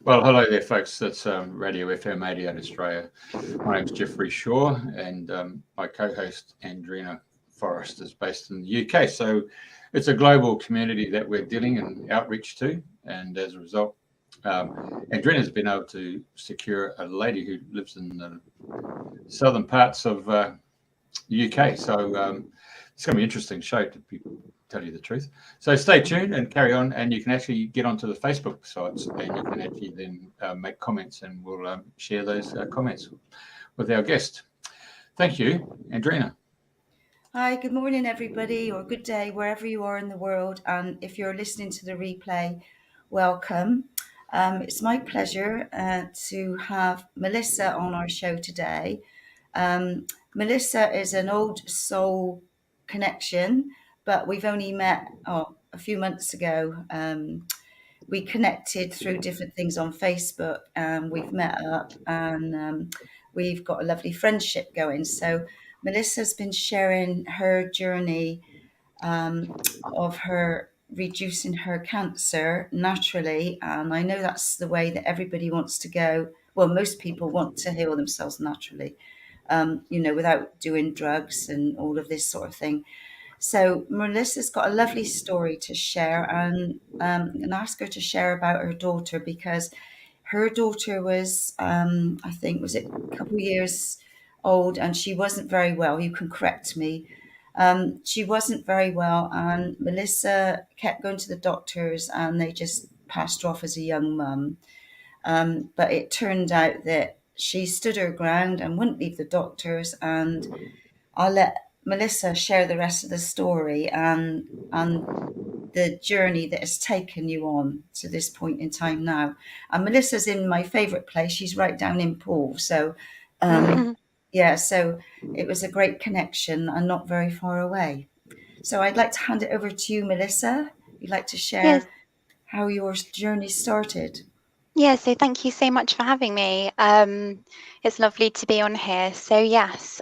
Well, hello there, folks. That's Radio FM 88 Australia. My name's Jeffrey Shaw, and my co-host Andrena Forrest is based in the UK. So it's a global community that we're dealing and outreach to, and as a result, Andrena's been able to secure a lady who lives in the southern parts of the UK. So it's going to be an interesting show to people. Tell you the truth. So stay tuned and carry on, and you can actually get onto the Facebook sites, and you can actually then make comments, and we'll share those comments with our guest. Thank you, Andrena. Hi, good morning, everybody, or good day, wherever you are in the world. And if you're listening to the replay, welcome. It's my pleasure to have Melissa on our show today. Melissa is an old soul connection, but we've only met a few months ago. We connected through different things on Facebook, and we've met up, and we've got a lovely friendship going. So Melissa's been sharing her journey of her reducing her cancer naturally, and I know that's the way that everybody wants to go. Well, most people want to heal themselves naturally, without doing drugs and all of this sort of thing. So Melissa's got a lovely story to share, and ask her to share about her daughter, because her daughter was, I think, was it a couple of years old, and she wasn't very well. You can correct me. She wasn't very well, and Melissa kept going to the doctors, and they just passed her off as a young mum. But it turned out that she stood her ground and wouldn't leave the doctors, and I'll let Melissa share the rest of the story and the journey that has taken you on to this point in time now. And Melissa's in my favourite place. She's right down in Poole. So, so it was a great connection and not very far away. So I'd like to hand it over to you, Melissa. You'd like to share Yes. how your journey started? Yeah, so thank you so much for having me. It's lovely to be on here. So yes,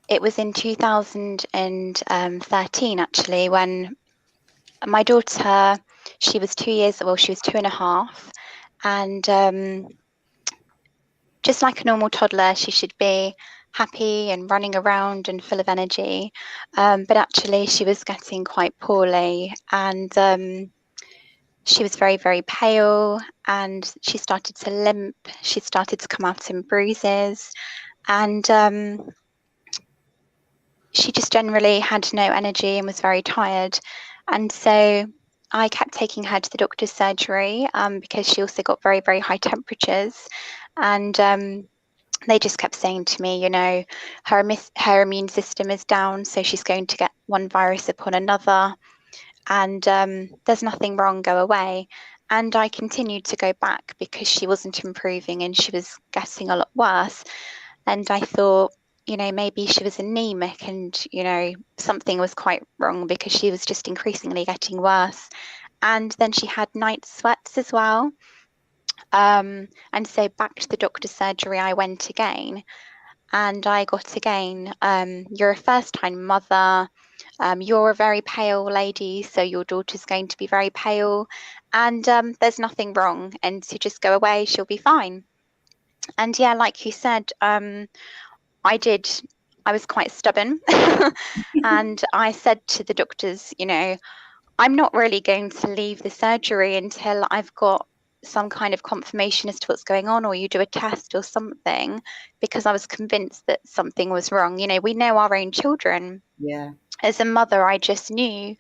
it was in 2013 actually when my daughter, she was 2.5, and just like a normal toddler, she should be happy and running around and full of energy. But actually she was getting quite poorly, and she was very, very pale, and she started to limp. She started to come out in bruises, and she just generally had no energy and was very tired. And so I kept taking her to the doctor's surgery because she also got very, very high temperatures. And they just kept saying to me, her immune system is down, so she's going to get one virus upon another. And there's nothing wrong, go away. And I continued to go back because she wasn't improving and she was getting a lot worse. And I thought, maybe she was anemic, and, something was quite wrong because she was just increasingly getting worse. And then she had night sweats as well. And so back to the doctor's surgery I went again. And I got again, you're a first-time mother, you're a very pale lady, so your daughter's going to be very pale, and there's nothing wrong, and so just go away, she'll be fine. And yeah, like you said, I was quite stubborn, and I said to the doctors, I'm not really going to leave the surgery until I've got some kind of confirmation as to what's going on, or you do a test or something, because I was convinced that something was wrong. We know our own children. Yeah. As a mother, I just knew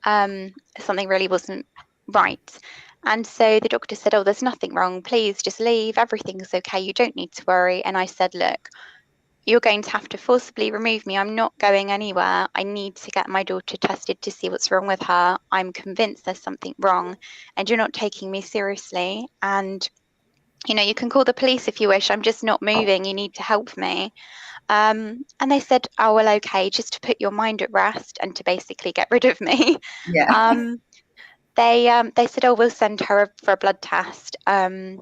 something really wasn't right. And so the doctor said, oh, there's nothing wrong. Please just leave. Everything's okay. You don't need to worry. And I said, look, you're going to have to forcibly remove me. I'm not going anywhere. I need to get my daughter tested to see what's wrong with her. I'm convinced there's something wrong, and you're not taking me seriously. And, you can call the police if you wish. I'm just not moving. You need to help me. And they said, oh, well, okay, just to put your mind at rest and to basically get rid of me. Yeah. They said, oh, we'll send her for a blood test. They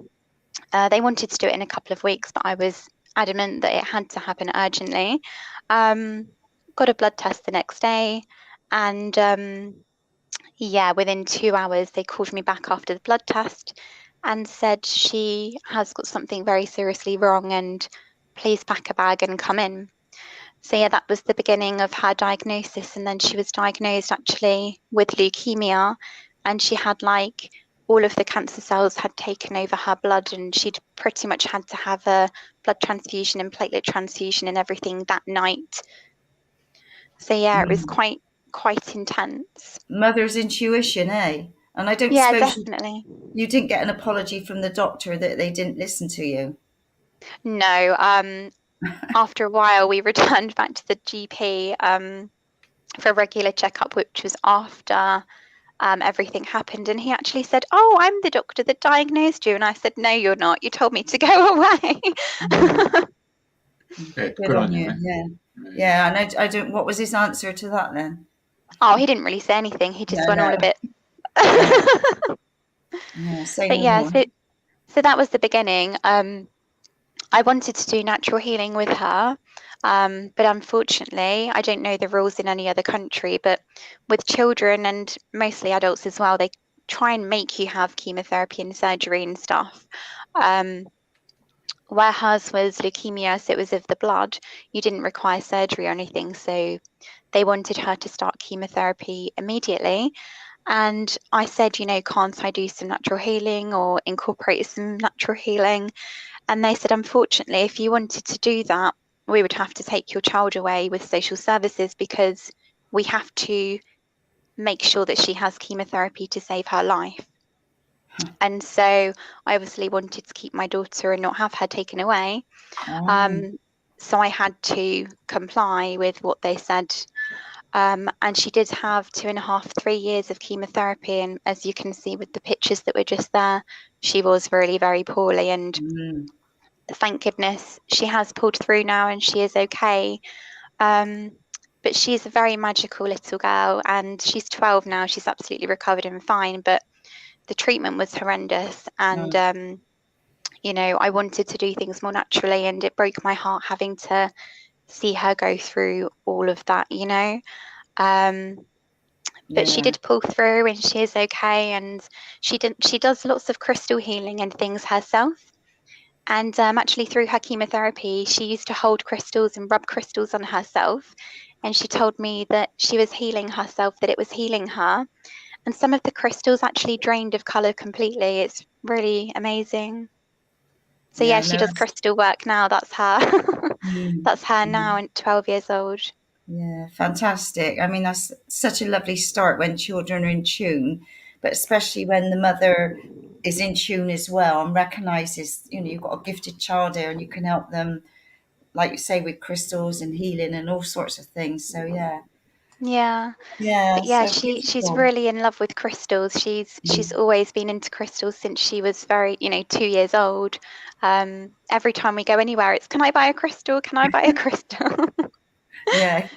wanted to do it in a couple of weeks, but I was adamant that it had to happen urgently. Got a blood test the next day, and Yeah, within 2 hours, they called me back after the blood test and said she has got something very seriously wrong and please pack a bag and come in. So yeah, that was the beginning of her diagnosis. And then she was diagnosed actually with leukemia, and she had like all of the cancer cells had taken over her blood, and she'd pretty much had to have a blood transfusion and platelet transfusion and everything that night. So yeah, it was quite intense. Mother's intuition, eh? And I don't Yeah, suppose definitely. you didn't get an apology from the doctor that they didn't listen to you. No, after a while, we returned back to the GP for a regular checkup, which was after everything happened. And he actually said, "Oh, I'm the doctor that diagnosed you." And I said, "No, you're not. You told me to go away." Yeah, good on you, man. Yeah. And I don't. What was his answer to that then? Oh, he didn't really say anything. He just went all a bit. Yeah, say But no yeah, more. so that was the beginning. I wanted to do natural healing with her, but unfortunately, I don't know the rules in any other country, but with children and mostly adults as well, they try and make you have chemotherapy and surgery and stuff. Where hers was leukemia, so it was of the blood, you didn't require surgery or anything, so they wanted her to start chemotherapy immediately. And I said, you know, can't I do some natural healing or incorporate some natural healing? And they said, unfortunately, if you wanted to do that, we would have to take your child away with social services because we have to make sure that she has chemotherapy to save her life. And so I obviously wanted to keep my daughter and not have her taken away. So I had to comply with what they said. And she did have 2.5, 3 years of chemotherapy. And as you can see with the pictures that were just there, she was really very poorly. And thank goodness she has pulled through now and she is okay. But she's a very magical little girl, and she's 12 now. She's absolutely recovered and fine. But the treatment was horrendous. And, you know, I wanted to do things more naturally, and it broke my heart having to see her go through all of that, you know. But she did pull through and she is okay. And she does lots of crystal healing and things herself. And actually, through her chemotherapy, she used to hold crystals and rub crystals on herself. And she told me that she was healing herself, that it was healing her. And some of the crystals actually drained of colour completely. It's really amazing. So yeah, she does crystal work now. That's her. That's her now, and 12 years old. Yeah, fantastic. I mean, that's such a lovely start when children are in tune, but especially when the mother is in tune as well and recognizes, you know, you've got a gifted child there and you can help them, like you say, with crystals and healing and all sorts of things. So yeah. Yeah. Yeah, But yeah, so she's beautiful. really in love with crystals. She's always been into crystals since she was very, you know, 2 years old. Every time we go anywhere, it's, can I buy a crystal? Can I buy a crystal? Yeah.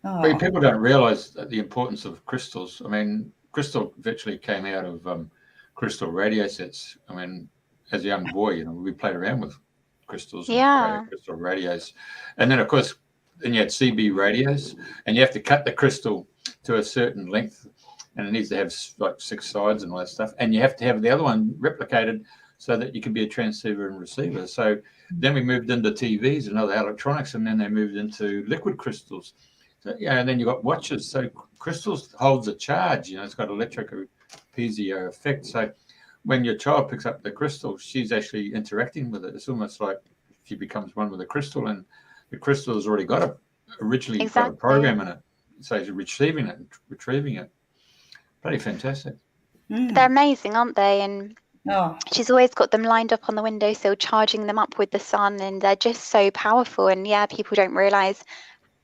But people don't realise the importance of crystals. I mean, crystal virtually came out of crystal radio sets. I mean, as a young boy, you know, we played around with crystals and created crystal radios. And then, of course, then you had CB radios, and you have to cut the crystal to a certain length, and it needs to have like 6 sides and all that stuff. And you have to have the other one replicated so that you can be a transceiver and receiver. So then we moved into TVs and other electronics, and then they moved into liquid crystals. So, yeah, and then you've got watches. So crystals holds a charge, you know, it's got electric piezo effect. So when your child picks up the crystal, she's actually interacting with it. It's almost like she becomes one with the crystal, and the crystal has already got originally got a program in it. So it's receiving it and retrieving it. Bloody fantastic. They're amazing, aren't they? And she's always got them lined up on the windowsill, charging them up with the sun, and they're just so powerful. And yeah, people don't realise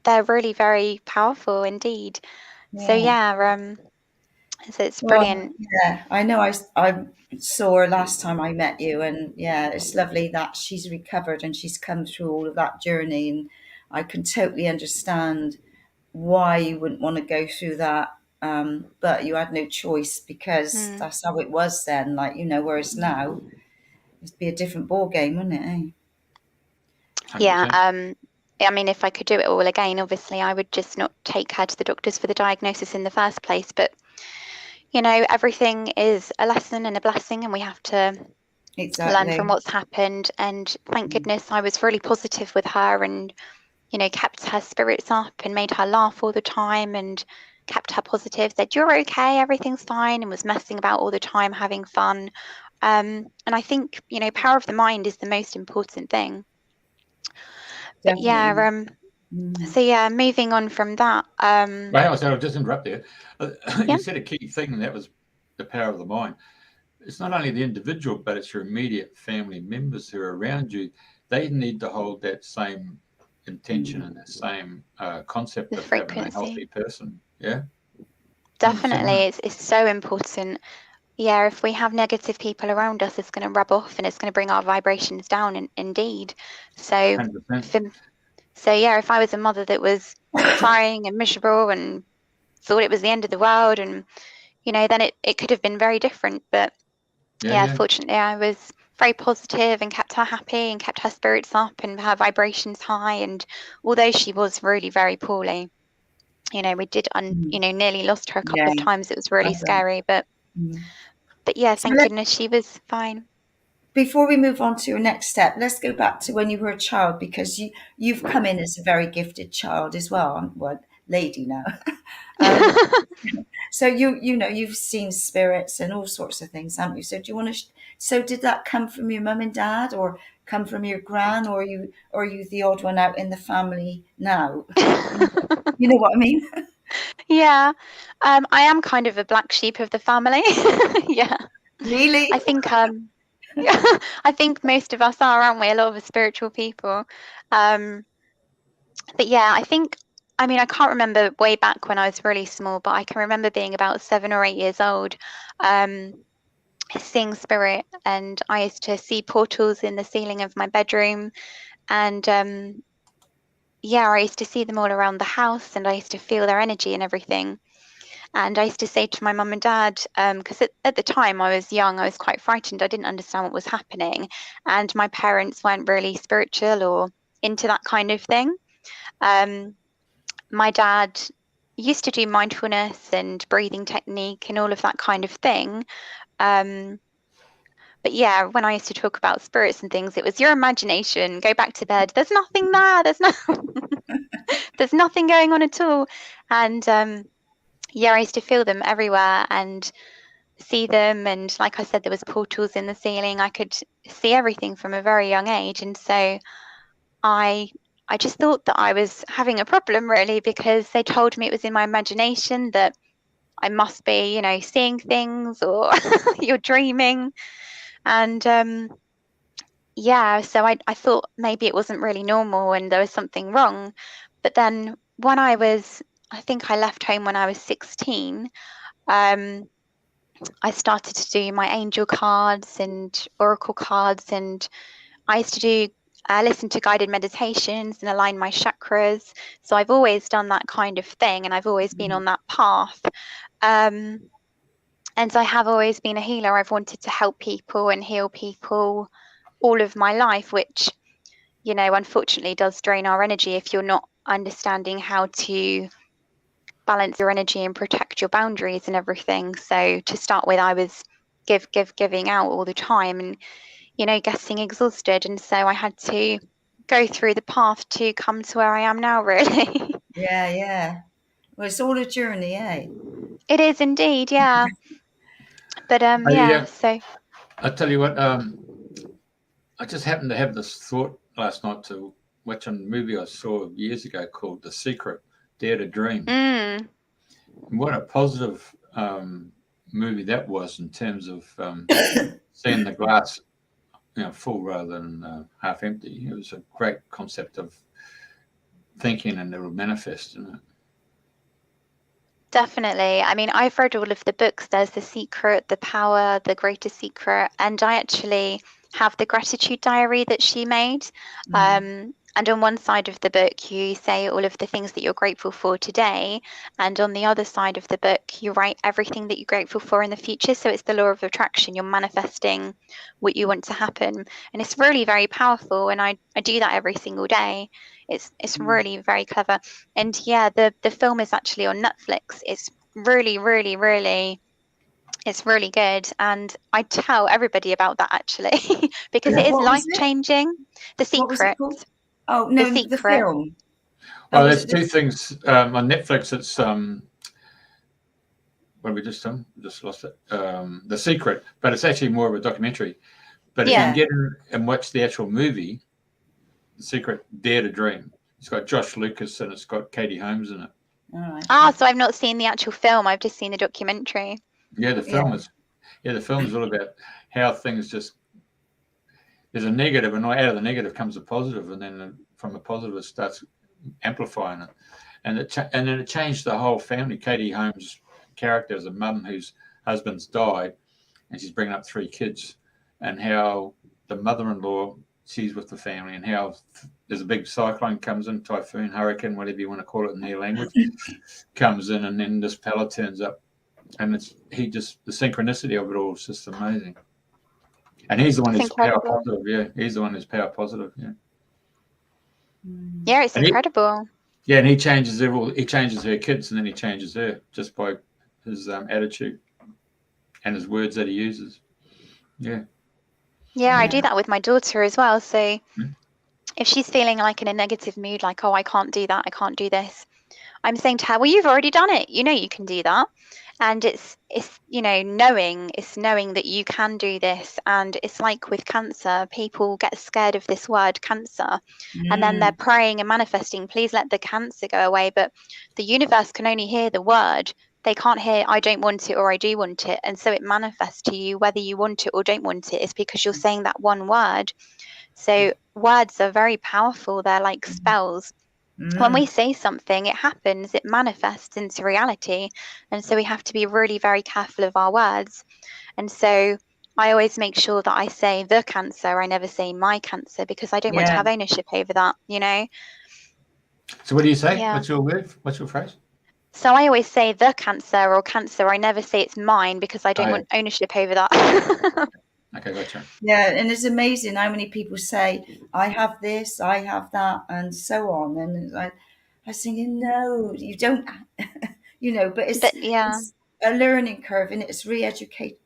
they're really very powerful indeed. So yeah, so it's brilliant. Yeah, I know. I saw her last time I met you, and yeah, it's lovely that she's recovered and she's come through all of that journey. And I can totally understand why you wouldn't want to go through that, but you had no choice because that's how it was then. Like, you know, whereas now it'd be a different ball game, wouldn't it? Eh? Yeah. I mean, if I could do it all again, obviously I would just not take her to the doctors for the diagnosis in the first place. But you know, everything is a lesson and a blessing, and we have to learn from what's happened. And thank goodness I was really positive with her, and, you know, kept her spirits up and made her laugh all the time, and kept her positive, said, "You're okay, everything's fine," and was messing about all the time, having fun. And I think, you know, power of the mind is the most important thing. But Definitely. so yeah, moving on from that. Well, hang on, so I'll just interrupt there. Yeah. You said a key thing, and that was the power of the mind. It's not only the individual, but it's your immediate family members who are around you. They need to hold that same intention and that same concept The of having a frequency. healthy person. Yeah. Definitely, it's so important. Yeah, if we have negative people around us, it's going to rub off and it's going to bring our vibrations down. Indeed. So, 100%. so yeah, if I was a mother that was crying and miserable and thought it was the end of the world, and, you know, then it could have been very different. But yeah, fortunately, I was very positive and kept her happy and kept her spirits up and her vibrations high. And although she was really very poorly, you know, we did, you know, nearly lost her a couple of times. It was really scary, but yeah, thank goodness she was fine. Before we move on to your next step, let's go back to when you were a child, because you've come in as a very gifted child as well. Well, lady now. So you know, you've seen spirits and all sorts of things, haven't you? So do you want to? So did that come from your mum and dad, or come from your gran, or are you the odd one out in the family now? You know what I mean? Yeah, I am kind of a black sheep of the family. Yeah, Really? I think yeah, I think most of us are, aren't we? A lot of us spiritual people. But yeah, I mean, I can't remember way back when I was really small, but I can remember being about 7 or 8 years old, seeing spirit, and I used to see portals in the ceiling of my bedroom, and yeah, I used to see them all around the house, and I used to feel their energy and everything. And I used to say to my mum and dad, because at the time I was young, I was quite frightened. I didn't understand what was happening, and my parents weren't really spiritual or into that kind of thing. My dad used to do mindfulness and breathing technique and all of that kind of thing. But yeah, when I used to talk about spirits and things, it was your imagination. Go back to bed. There's nothing there. There's nothing going on at all. And yeah, I used to feel them everywhere and see them. And like I said, there was portals in the ceiling. I could see everything from a very young age. And so I just thought that I was having a problem, really, because they told me it was in my imagination, that I must be, you know, seeing things, or you're dreaming. And yeah, so I thought maybe it wasn't really normal and there was something wrong. But then when I think I left home when I was 16, I started to do my angel cards and oracle cards, and I used to do listen to guided meditations and align my chakras. So I've always done that kind of thing, and I've always been on that path. And I have always been a healer. I've wanted to help people and heal people all of my life, which, you know, unfortunately does drain our energy if you're not understanding how to balance your energy and protect your boundaries and everything. So to start with, I was giving out all the time and, you know, getting exhausted. And so I had to go through the path to come to where I am now, really. Yeah. Well, it's all a journey, eh? It is indeed, yeah. But yeah, so I tell you what, I just happened to have this thought last night to watch a movie I saw years ago called The Secret, Dare to Dream. And what a positive movie that was, in terms of seeing the glass, you know, full rather than half empty. It was a great concept of thinking, and it will manifest, isn't it? Definitely. I mean, I've read all of the books. There's The Secret, The Power, The Greater Secret, and I actually have the gratitude diary that she made. And on one side of the book, you say all of the things that you're grateful for today. And on the other side of the book, you write everything that you're grateful for in the future. So it's the law of attraction. You're manifesting what you want to happen. And it's really very powerful. And I do that every single day. It's really very clever. And yeah, the film is actually on Netflix. It's really, really, really It's really good, and I tell everybody about that actually because it is What was life it? changing. The What was it Secret. called? Oh The no, the Secret. film. Oh, Well, was there's it two this? things on Netflix. It's what have we just done? Just lost it. The Secret, but it's actually more of a documentary. But if you can Yeah. get in and watch the actual movie, The Secret, Dare to Dream. It's got Josh Lucas and it's got Katie Holmes in it. All right. Ah, so I've not seen the actual film. I've just seen the documentary. Yeah, the Yeah. film is all about how things just there's a negative, and out of the negative comes a positive, and then from the positive it starts amplifying it, and and then it changed the whole family. Katie Holmes' character as a mum whose husband's died, and she's bringing up 3 kids, and how the mother-in-law she's with the family, and how there's a big cyclone comes in, typhoon, hurricane, whatever you want to call it in their language, comes in, and then this fella turns up, and the synchronicity of it all is just amazing. And he's the one It's who's power incredible. positive. Yeah, he's the one who's power positive. Yeah. Yeah, it's And incredible. and he changes he changes her kids, and then he changes her just by his attitude and his words that he uses. Yeah. Yeah, I Yeah. do that with my daughter as well. So Mm. if she's feeling like in a negative mood, like, oh, I can't do that, I can't do this, I'm saying to her, well, you've already done it. You know you can do that. And it's knowing that you can do this. And it's like with cancer, people get scared of this word cancer, and then they're praying and manifesting, please let the cancer go away. But the universe can only hear the word. They can't hear I don't want it or I do want it. And so it manifests to you whether you want it or don't want it. It's because you're saying that one word. So words are very powerful. They're like spells. When we say something, it happens, it manifests into reality. And so we have to be really very careful of our words. And so I always make sure that I say the cancer. I never say my cancer, because I don't want to Yeah. have ownership over that, you know? So what do you say? Yeah. What's your word? What's your phrase? So I always say the cancer or cancer. I never say it's mine, because I don't want ownership over that. Okay, gotcha. Yeah, and it's amazing how many people say, I have this, I have that, and so on. And I was thinking, no, you don't, but But yeah, it's a learning curve, and it's re-educating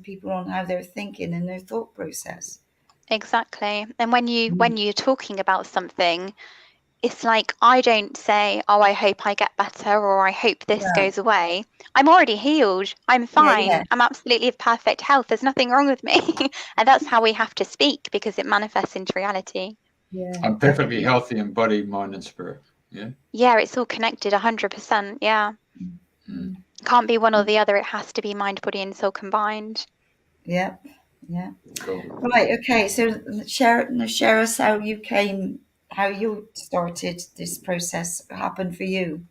people on how they're thinking and their thought process. exactly. And when you're talking about something, it's like, I don't say, oh, I hope I get better, or I hope this Yeah, goes away. I'm already healed. I'm fine. yeah, I'm absolutely of perfect health. There's nothing wrong with me. And that's how we have to speak, because it manifests into reality. yeah, I'm perfectly definitely. healthy in body, mind, and spirit. Yeah. Yeah, it's all connected 100%. Yeah. Mm. Can't be one or the other. It has to be mind, body, and soul combined. Yeah, yeah. Cool. Right, okay. So share us how you started this process happened for you.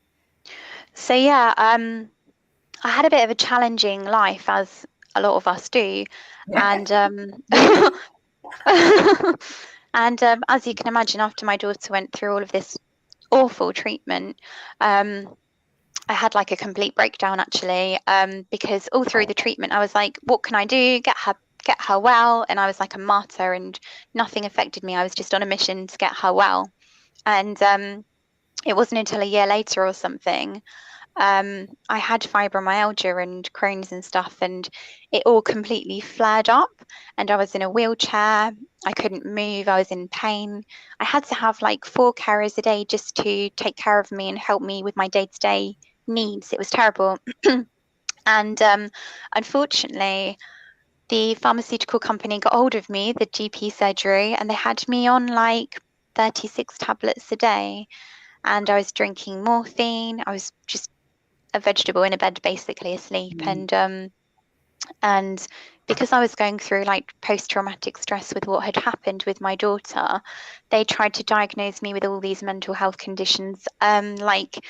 So yeah, I had a bit of a challenging life, as a lot of us do. And Really? and as you can imagine, after my daughter went through all of this awful treatment, I had like a complete breakdown actually, because all through the treatment I was like, what can I do? Get her well. And I was like a martyr, and nothing affected me. I was just on a mission to get her well. And it wasn't until a year later or something, I had fibromyalgia and Crohn's and stuff, and it all completely flared up, and I was in a wheelchair. I couldn't move. I was in pain. I had to have like 4 carers a day just to take care of me and help me with my day-to-day needs. It was terrible. And unfortunately, the pharmaceutical company got hold of me, the GP surgery, and they had me on like 36 tablets a day. And I was drinking morphine. I was just a vegetable in a bed, basically asleep. And because I was going through like post-traumatic stress with what had happened with my daughter, they tried to diagnose me with all these mental health conditions, like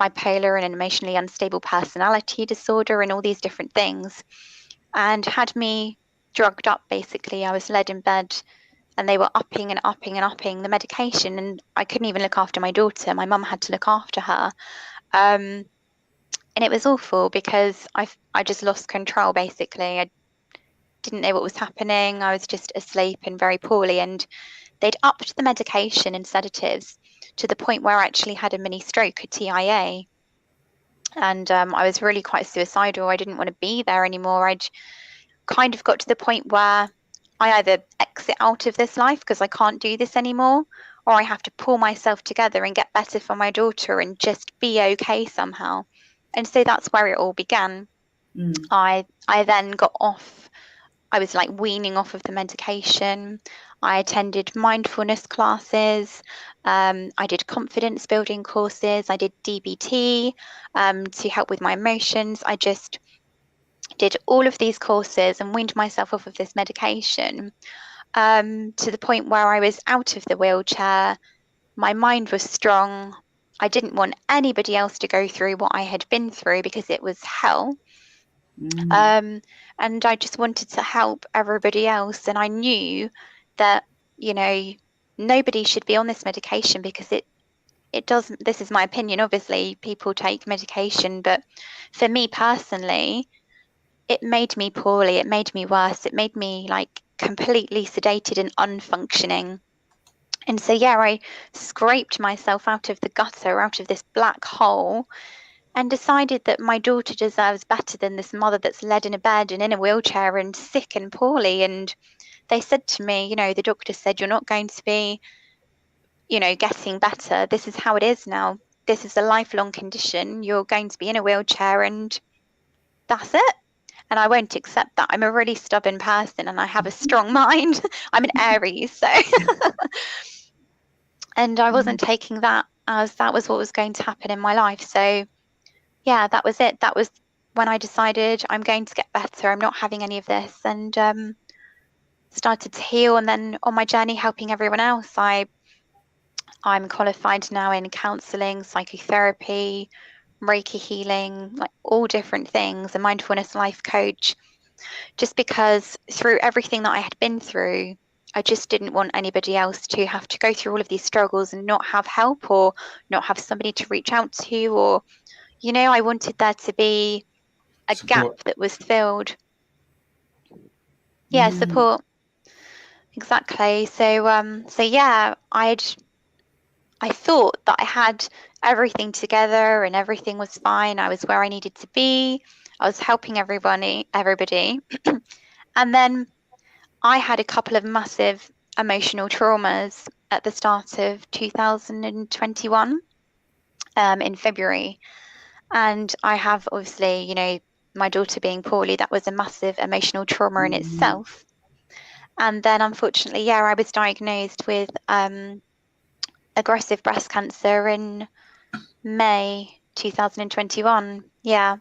bipolar and an emotionally unstable personality disorder and all these different things, and had me drugged up. Basically, I was led in bed, and they were upping and upping and upping the medication, and I couldn't even look after my daughter. My mum had to look after her. And it was awful, because I just lost control. Basically, I didn't know what was happening. I was just asleep and very poorly, and they'd upped the medication and sedatives to the point where I actually had a mini stroke, a TIA. And I was really quite suicidal. I didn't want to be there anymore. I'd kind of got to the point where I either exit out of this life because I can't do this anymore, or I have to pull myself together and get better for my daughter and just be okay somehow. And so that's where it all began. I then got off. I was like weaning off of the medication. I attended mindfulness classes. I did confidence building courses. I did DBT to help with my emotions. I just did all of these courses and weaned myself off of this medication to the point where I was out of the wheelchair. My mind was strong. I didn't want anybody else to go through what I had been through because it was hell. And I just wanted to help everybody else. And I knew that, you know, nobody should be on this medication because it doesn't, this is my opinion, obviously people take medication, but for me personally, it made me poorly, it made me worse, it made me like completely sedated and unfunctioning. And so, yeah, I scraped myself out of the gutter, out of this black hole, and decided that my daughter deserves better than this mother that's led in a bed and in a wheelchair and sick and poorly. And they said to me, you know, the doctor said, you're not going to be, you know, getting better. This is how it is now. This is a lifelong condition. You're going to be in a wheelchair and that's it. And I won't accept that. I'm a really stubborn person and I have a strong mind. I'm an Aries, so and I wasn't taking that as that was what was going to happen in my life. So yeah, that was it. That was when I decided I'm going to get better. I'm not having any of this, and started to heal. And then on my journey helping everyone else, I'm qualified now in counselling, psychotherapy, Reiki healing, like all different things, a mindfulness life coach, just because through everything that I had been through, I just didn't want anybody else to have to go through all of these struggles and not have help or not have somebody to reach out to, or, you know, I wanted there to be a Support. gap that was filled. Yeah, support. Exactly. So yeah, I thought that I had everything together and everything was fine. I was where I needed to be. I was helping everybody. And then I had a couple of massive emotional traumas at the start of 2021 in February. And I have obviously, you know, my daughter being poorly, that was a massive emotional trauma in itself. And then unfortunately, yeah, I was diagnosed with aggressive breast cancer in May 2021. Yeah.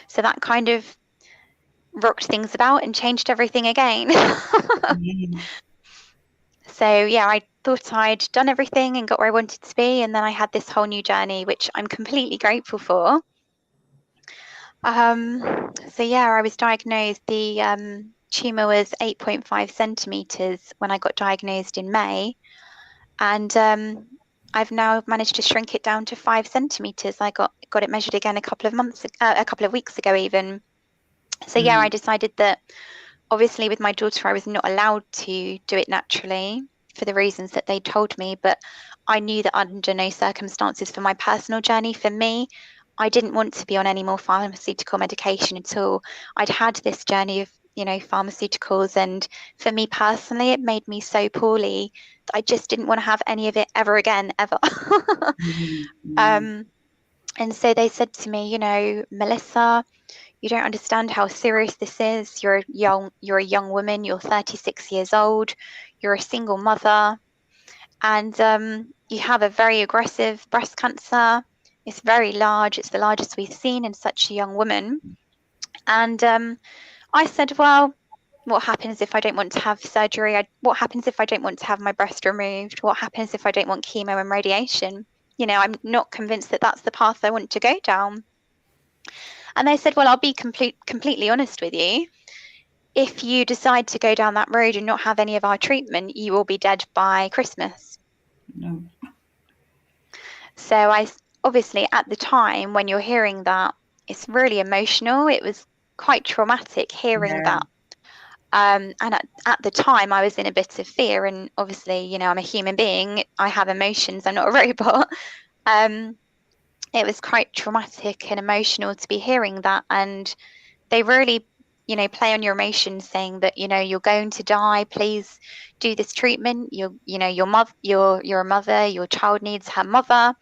So that kind of rocked things about and changed everything again. So yeah, I thought I'd done everything and got where I wanted to be. And then I had this whole new journey, which I'm completely grateful for. So yeah, I was diagnosed. The tumor was 8.5 centimeters when I got diagnosed in May. And I've now managed to shrink it down to 5 centimeters. I got it measured again a couple of weeks ago even. So yeah, I decided that obviously with my daughter, I was not allowed to do it naturally for the reasons that they told me, but I knew that under no circumstances for my personal journey, for me, I didn't want to be on any more pharmaceutical medication at all. I'd had this journey of, you know, pharmaceuticals, and for me personally, it made me so poorly that I just didn't want to have any of it ever again, ever. And so they said to me, you know, Melissa, you don't understand how serious this is. You're a young woman, you're 36 years old, you're a single mother, and you have a very aggressive breast cancer. It's very large. It's the largest we've seen in such a young woman. And I said, well, what happens if I don't want to have surgery? What happens if I don't want to have my breast removed? What happens if I don't want chemo and radiation? You know, I'm not convinced that that's the path I want to go down. And they said, well, I'll be completely honest with you. If you decide to go down that road and not have any of our treatment, you will be dead by Christmas. No. So I obviously at the time when you're hearing that, it's really emotional. It was quite traumatic hearing that. And at the time I was in a bit of fear, and obviously, you know, I'm a human being. I have emotions. I'm not a robot. it was quite traumatic and emotional to be hearing that. And they really, play on your emotions, saying that, you're going to die, please do this treatment. You're a mother, your child needs her mother.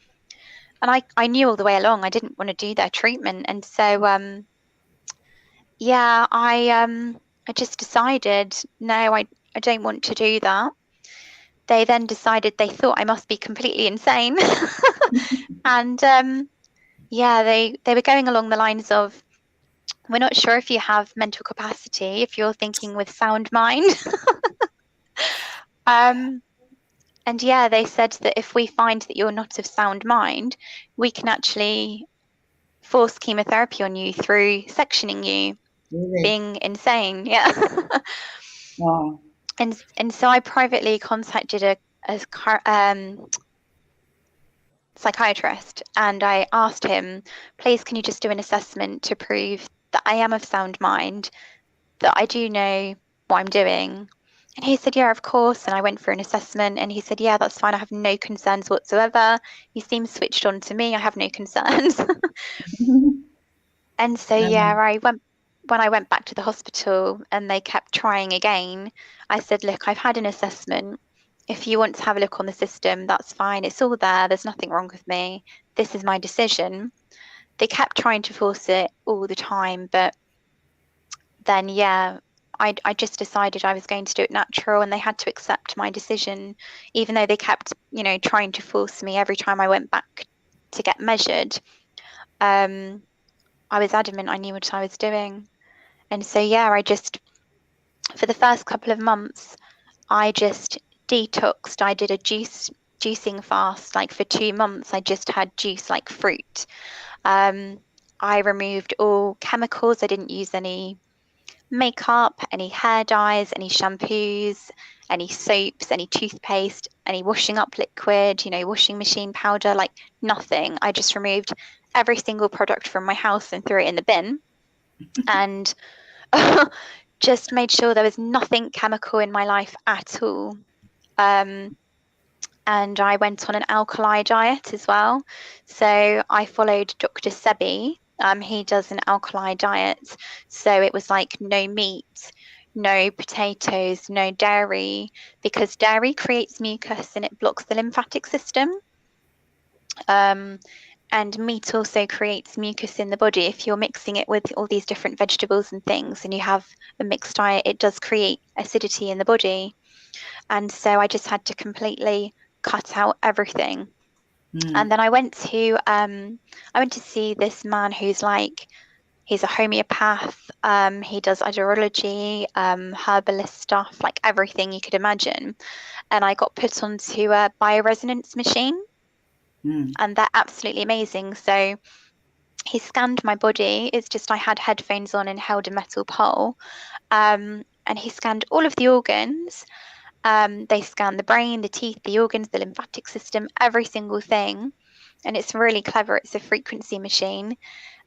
And I knew all the way along I didn't want to do their treatment. And so yeah, I just decided, no, I don't want to do that. They then decided they thought I must be completely insane. And yeah, they were going along the lines of, we're not sure if you have mental capacity, if you're thinking with sound mind. And yeah, they said that if we find that you're not of sound mind, we can actually force chemotherapy on you through sectioning you, Really? being insane. Yeah. Wow. And so I privately contacted a psychiatrist, and I asked him, please, can you just do an assessment to prove that I am of sound mind, that I do know what I'm doing? And he said, yeah, of course. And I went for an assessment, and he said, yeah, that's fine. I have no concerns whatsoever. He seems switched on to me. I have no concerns. And so, yeah, when I went back to the hospital and they kept trying again, I said, look, I've had an assessment. If you want to have a look on the system, that's fine. It's all there. There's nothing wrong with me. This is my decision. They kept trying to force it all the time. But then, yeah, I just decided I was going to do it natural, and they had to accept my decision, even though they kept, trying to force me every time I went back to get measured. I was adamant I knew what I was doing. And so, yeah, for the first couple of months, I just detoxed. I did a juicing fast, like for 2 months. I just had juice like fruit. I removed all chemicals. I didn't use any makeup, any hair dyes, any shampoos, any soaps, any toothpaste, any washing up liquid, washing machine powder, like nothing. I just removed every single product from my house and threw it in the bin. And just made sure there was nothing chemical in my life at all. And I went on an alkali diet as well. So I followed Dr. Sebi. He does an alkali diet. So it was like no meat, no potatoes, no dairy, because dairy creates mucus and it blocks the lymphatic system. And meat also creates mucus in the body. If you're mixing it with all these different vegetables and things and you have a mixed diet, it does create acidity in the body. And so I just had to completely cut out everything. And then I went to see this man who's he's a homeopath. He does ideology, herbalist stuff, like everything you could imagine. And I got put onto a bioresonance machine. And they're absolutely amazing. So he scanned my body. It's just I had headphones on and held a metal pole. And he scanned all of the organs. They scan the brain, the teeth, the organs, the lymphatic system, every single thing. And it's really clever. It's a frequency machine.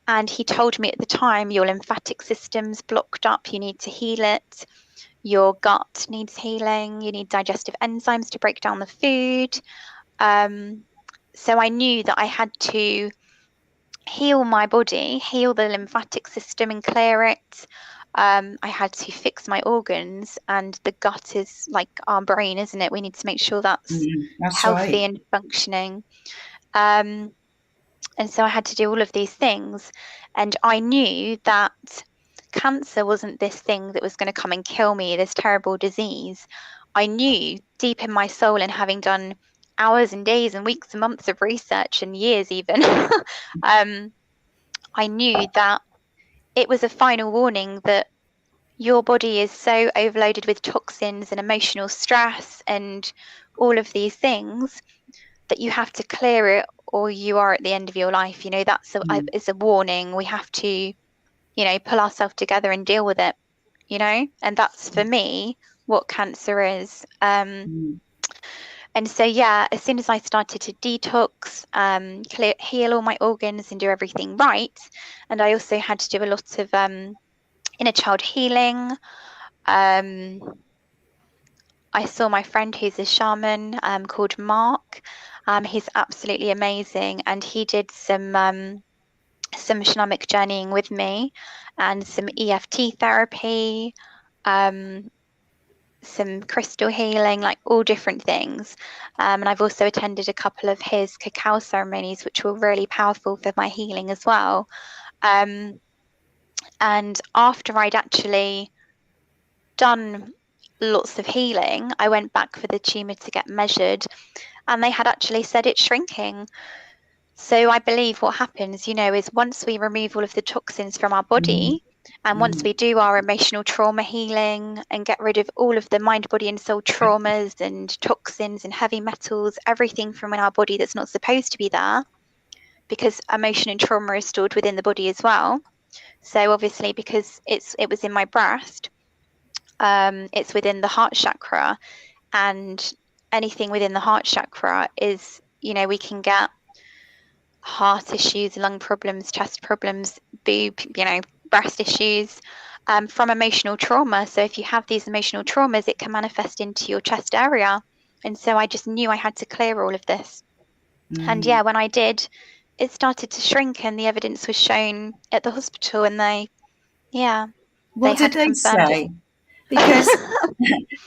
And he told me at the time, your lymphatic system's blocked up. You need to heal it. Your gut needs healing. You need digestive enzymes to break down the food. So I knew that I had to heal my body, heal the lymphatic system and clear it. I had to fix my organs, and the gut is like our brain, isn't it? We need to make sure that's healthy and functioning. And so I had to do all of these things. And I knew that cancer wasn't this thing that was going to come and kill me, this terrible disease. I knew deep in my soul, and having done hours and days and weeks and months of research and years even, I knew that it was a final warning that your body is so overloaded with toxins and emotional stress and all of these things that you have to clear it, or you are at the end of your life. That's it's a warning. We have to, pull ourselves together and deal with it, and that's for me what cancer is. And so, yeah, as soon as I started to detox, heal all my organs and do everything right, and I also had to do a lot of inner child healing. I saw my friend who's a shaman called Mark. He's absolutely amazing, and he did some shamanic journeying with me, and some EFT therapy, some crystal healing, like all different things. And I've also attended a couple of his cacao ceremonies, which were really powerful for my healing as well. And after I'd actually done lots of healing, I went back for the tumor to get measured, and they had actually said it's shrinking. So I believe what happens, is once we remove all of the toxins from our body, and once we do our emotional trauma healing and get rid of all of the mind, body and soul traumas and toxins and heavy metals, everything from in our body that's not supposed to be there, because emotion and trauma is stored within the body as well. So obviously, because it was in my breast, it's within the heart chakra, and anything within the heart chakra is, we can get heart issues, lung problems, chest problems, boob, breast issues, from emotional trauma. So if you have these emotional traumas, it can manifest into your chest area. And so I just knew I had to clear all of this. And yeah, when I did, it started to shrink, and the evidence was shown at the hospital, and What did they say? Because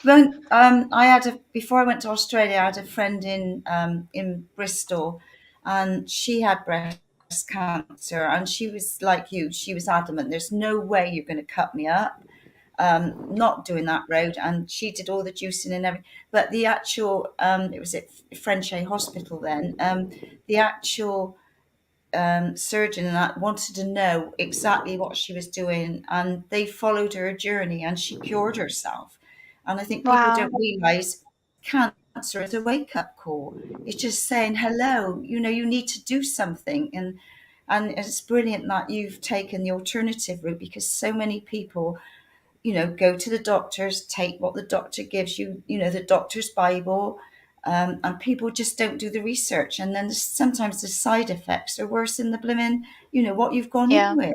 when before I went to Australia, I had a friend in Bristol, and she had breast cancer, and she was like you. She was adamant, "There's no way you're going to cut me up. Not doing that road." And she did all the juicing and everything. But the actual, it was at Frenchay Hospital then. The actual surgeon and that wanted to know exactly what she was doing, and they followed her journey, and she cured herself. And I think people don't realize cancer is a wake-up call. It's just saying hello, you need to do something. And it's brilliant that you've taken the alternative route, because so many people go to the doctors, take what the doctor gives you, the doctor's Bible, and people just don't do the research. And then sometimes the side effects are worse than the blooming, what you've gone in with.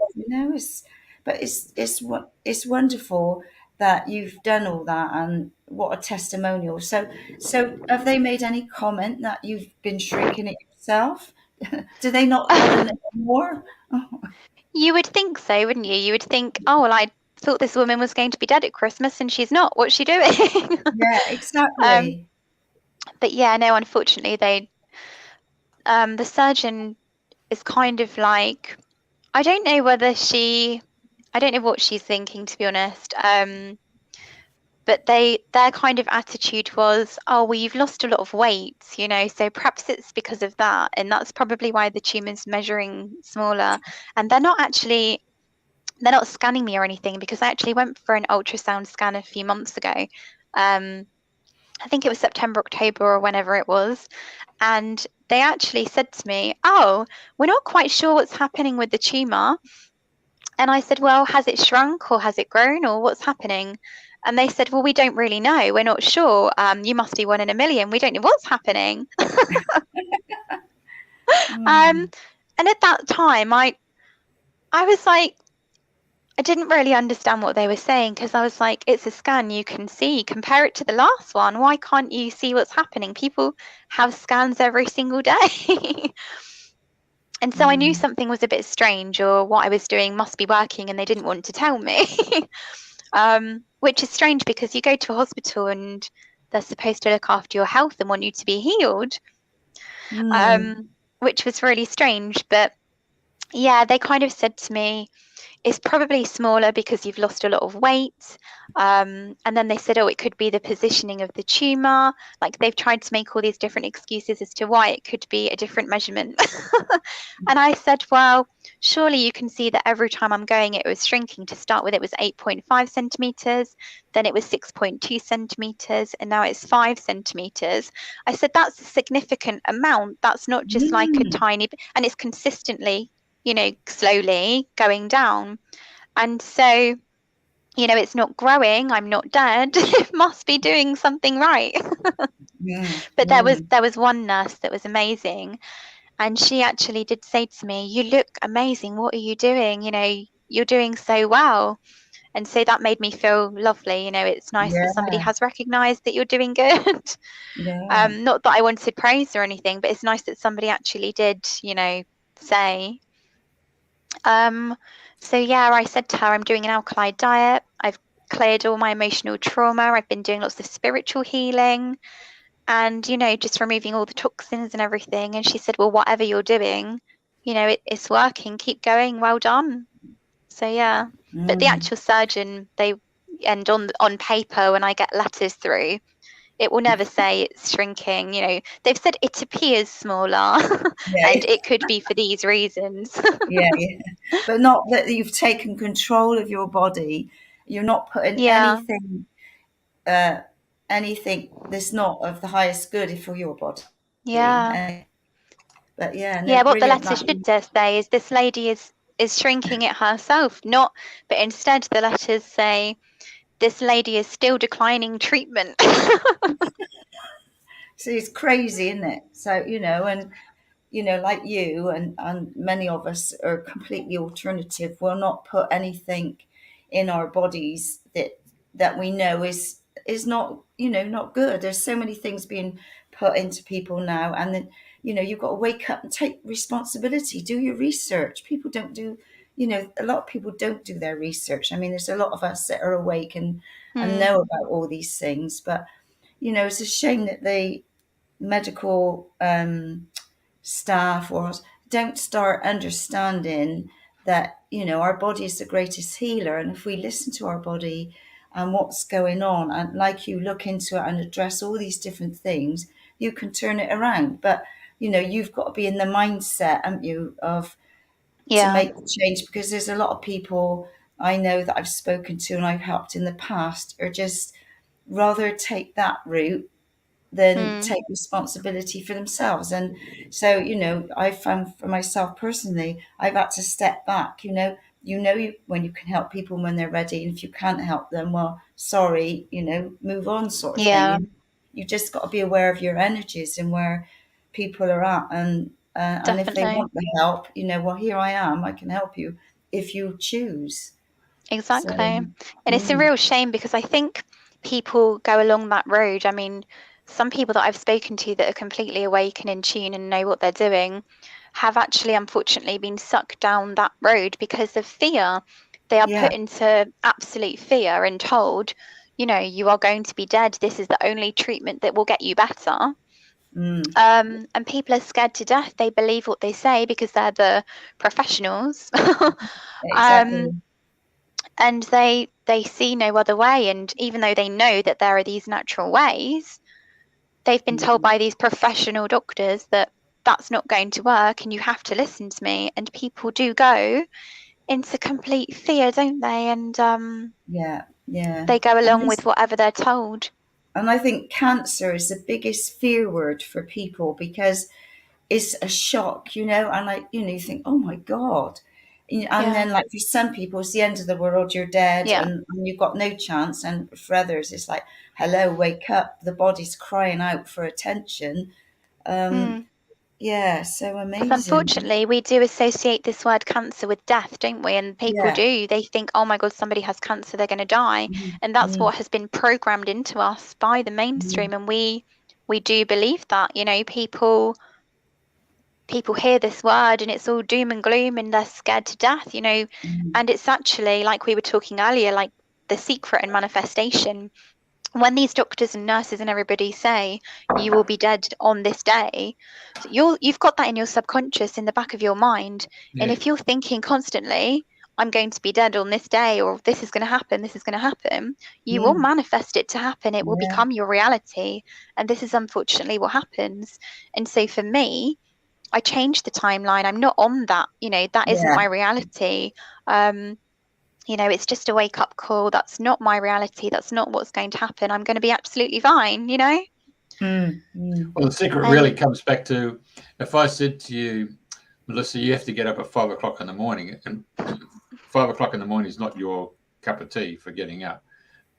It's wonderful that you've done all that, and what a testimonial. So have they made any comment that you've been shrinking it yourself? Do they not want to know more? You would think so, wouldn't you? You would think, oh, well, I thought this woman was going to be dead at Christmas, and she's not. What's she doing? Yeah, exactly. But yeah, no, unfortunately, the surgeon is kind of like, I don't know what she's thinking, to be honest. But their kind of attitude was, oh, well, you've lost a lot of weight, so perhaps it's because of that, and that's probably why the tumor's measuring smaller. And they're not scanning me or anything, because I actually went for an ultrasound scan a few months ago. I think it was September, October, or whenever it was. And they actually said to me, oh, we're not quite sure what's happening with the tumor. And I said, well, has it shrunk, or has it grown, or what's happening? And they said, well, we don't really know. We're not sure. You must be 1 in a million. We don't know what's happening. And at that time, I was like, I didn't really understand what they were saying, because I was like, it's a scan, you can see, compare it to the last one. Why can't you see what's happening? People have scans every single day. And so I knew something was a bit strange, or what I was doing must be working, and they didn't want to tell me. Which is strange, because you go to a hospital and they're supposed to look after your health and want you to be healed, which was really strange. But yeah, they kind of said to me, it's probably smaller because you've lost a lot of weight. And then they said, oh, it could be the positioning of the tumor. Like, they've tried to make all these different excuses as to why it could be a different measurement. And I said, well, surely you can see that every time I'm going, it was shrinking. To start with, it was 8.5 centimeters, then it was 6.2 centimeters, and now it's 5 centimeters. I said, that's a significant amount. That's not just like a tiny, and it's consistently, slowly going down. And so, it's not growing. I'm not dead. It must be doing something right. But there was one nurse that was amazing. And she actually did say to me, you look amazing. What are you doing? You're doing so well. And so that made me feel lovely. It's nice that somebody Yeah. has recognized that you're doing good. Yeah. Not that I wanted praise or anything, but it's nice that somebody actually did, say. So yeah, I said to her, I'm doing an alkali diet. I've cleared all my emotional trauma. I've been doing lots of spiritual healing and, just removing all the toxins and everything. And she said, well, whatever you're doing, it's working. Keep going. Well done. So yeah, but the Mm. actual surgeon, and on paper, when I get letters through, it will never say it's shrinking. They've said it appears smaller and Yeah. it could be for these reasons. Yeah. Yeah. But not that you've taken control of your body. You're not putting Yeah, uh, anything that's not of the highest good for your body. yeah. But yeah, no, Yeah, what the brilliant letter that should you, say is this lady is shrinking it herself, not, but instead the letters say this lady is still declining treatment. see, it's crazy, isn't it? So, and like you and many of us are completely alternative, will not put anything in our bodies that we know is not, not good. There's so many things being put into people now, and then, you've got to wake up and take responsibility, do your research. People don't do, a lot of people don't do their research. I mean, there's a lot of us that are awake and Mm, know about all these things, but it's a shame that the medical staff or don't start understanding that our body is the greatest healer, and if we listen to our body and what's going on, and like you look into it and address all these different things, you can turn it around. But you've got to be in the mindset, haven't you, of to yeah. make the change, because there's a lot of people I know that I've spoken to and I've helped in the past are just rather take that route than Mm, take responsibility for themselves. And so, I found for myself personally, I've had to step back. When you can help people when they're ready, and if you can't help them, well, sorry, move on, sort of thing. yeah, You just got to be aware of your energies and where people are at, and if they definitely. want the help, well, here I am. I can help you if you choose. So, Exactly. And it's a mm, real shame because I think people go along that road. I mean, some people that I've spoken to that are completely awake and in tune and know what they're doing have actually, unfortunately, been sucked down that road because of fear. They are yeah, put into absolute fear and told, you are going to be dead. This is the only treatment that will get you better. mm, And people are scared to death. They believe what they say because they're the professionals. exactly. um, and they see no other way, and even though they know that there are these natural ways, they've been told Mm, by these professional doctors that that's not going to work and you have to listen to me, and people do go into complete fear, don't they? And yeah, yeah. they go And along with whatever they're told. I think cancer is the biggest fear word for people because it's a shock, and like, you think, oh my God. And Yeah, then, like, for some people, it's the end of the world, you're dead, yeah. and you've got no chance. And for others, it's like, hello, wake up. The body's crying out for attention. Um, Mm. yeah, so Because amazing. unfortunately, we do associate this word cancer with death, don't we? And people Yeah. do. They think, oh my God, somebody has cancer, they're going to die. Mm, And that's mm, what has been programmed into us by the mm, mainstream. And we do believe that, people hear this word and it's all doom and gloom and they're scared to death. mm, And it's actually, like we were talking earlier, like the secret and manifestation. When these doctors and nurses and everybody say you will be dead on this day, so you've got that in your subconscious, in the back of your mind. And Yeah. if you're thinking constantly, I'm going to be dead on this day, or this is going to happen, this is going to happen, you will mm, manifest it to happen. It will yeah, become your reality. And this is unfortunately what happens. And so for me, I changed the timeline. I'm not on that, that isn't yeah. my reality. um it's just a wake up call. That's not my reality. That's not what's going to happen. I'm going to be absolutely fine. Mm, mm, Well, the secret really And comes back to if I said to you, Melissa, you have to get up at 5 o'clock in the morning, and 5 o'clock in the morning is not your cup of tea for getting up,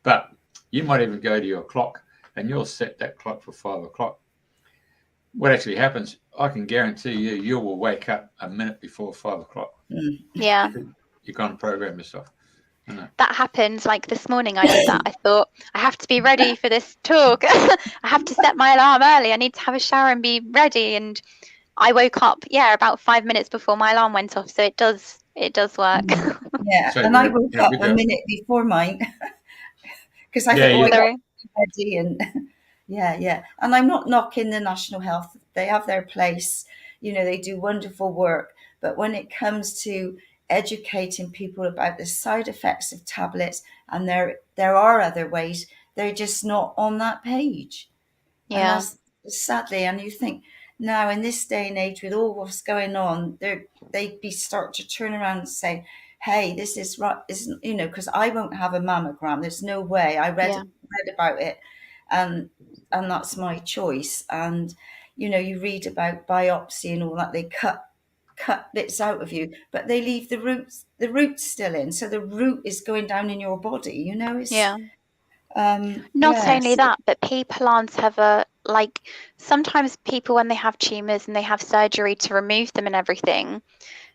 but you might even go to your clock and you'll set that clock for 5 o'clock. What actually happens, I can guarantee you will wake up a minute before 5 o'clock. mm, yeah, You can't program yourself. That happened like this morning. I did that. I thought I have to be ready for this talk. I have to set my alarm early. I need to have a shower and be ready. And I woke up, about 5 minutes before my alarm went off. So it does work. Yeah, So and I woke up good a job. minute before mine because I Yeah, thought, oh, I got Sorry. to be ready. And yeah. And I'm not knocking the National Health. They have their place. They do wonderful work. But when it comes to educating people about the side effects of tablets, and there are other ways, they're just not on that page. And Yeah. that's sadly, and you think now in this day and age with all what's going on, they'd be start to turn around and say, hey, this is right, isn't, because I won't have a mammogram. There's no way. I read Yeah. about it, and that's my choice. And you read about biopsy and all that. They cut bits out of you, but they leave the roots still in. So the root is going down in your body. It's Yeah. Not only yes, that, but people aren't ever like, sometimes people, when they have tumors and they have surgery to remove them and everything,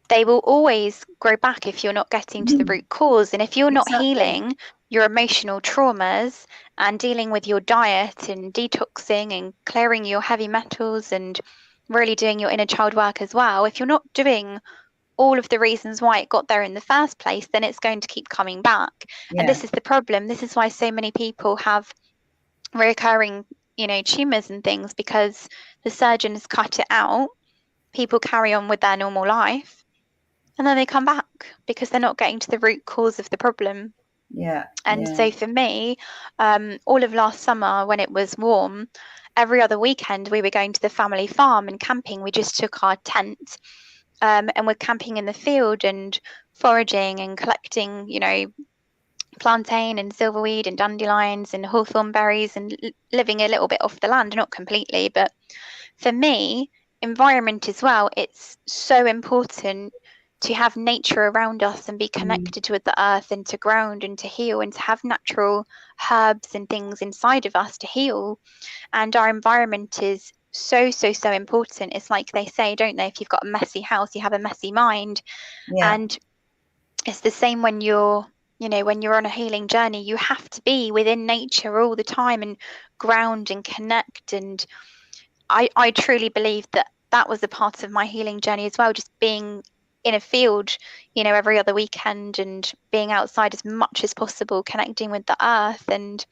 they will always grow back if you're not getting to the root cause. And if you're not exactly. healing your emotional traumas and dealing with your diet and detoxing and clearing your heavy metals and really doing your inner child work as well, if you're not doing all of the reasons why it got there in the first place, then it's going to keep coming back. And Yeah, this is the problem. This is why so many people have recurring, tumors and things, because the surgeon has cut it out. People carry on with their normal life and then they come back because they're not getting to the root cause of the problem. yeah, And yeah. so for me, all of last summer when it was warm, every other weekend we were going to the family farm and camping. We just took our tent and we're camping in the field and foraging and collecting, plantain and silverweed and dandelions and hawthorn berries and living a little bit off the land, not completely. But for me, environment as well, it's so important to have nature around us and be connected with the earth and to ground and to heal and to have natural herbs and things inside of us to heal. And our environment is so, so, so important. It's like they say, don't they? If you've got a messy house, you have a messy mind. Yeah, And it's the same when you're on a healing journey. You have to be within nature all the time and ground and connect. And I truly believe that was a part of my healing journey as well, just being in a field, every other weekend and being outside as much as possible, connecting with the earth. And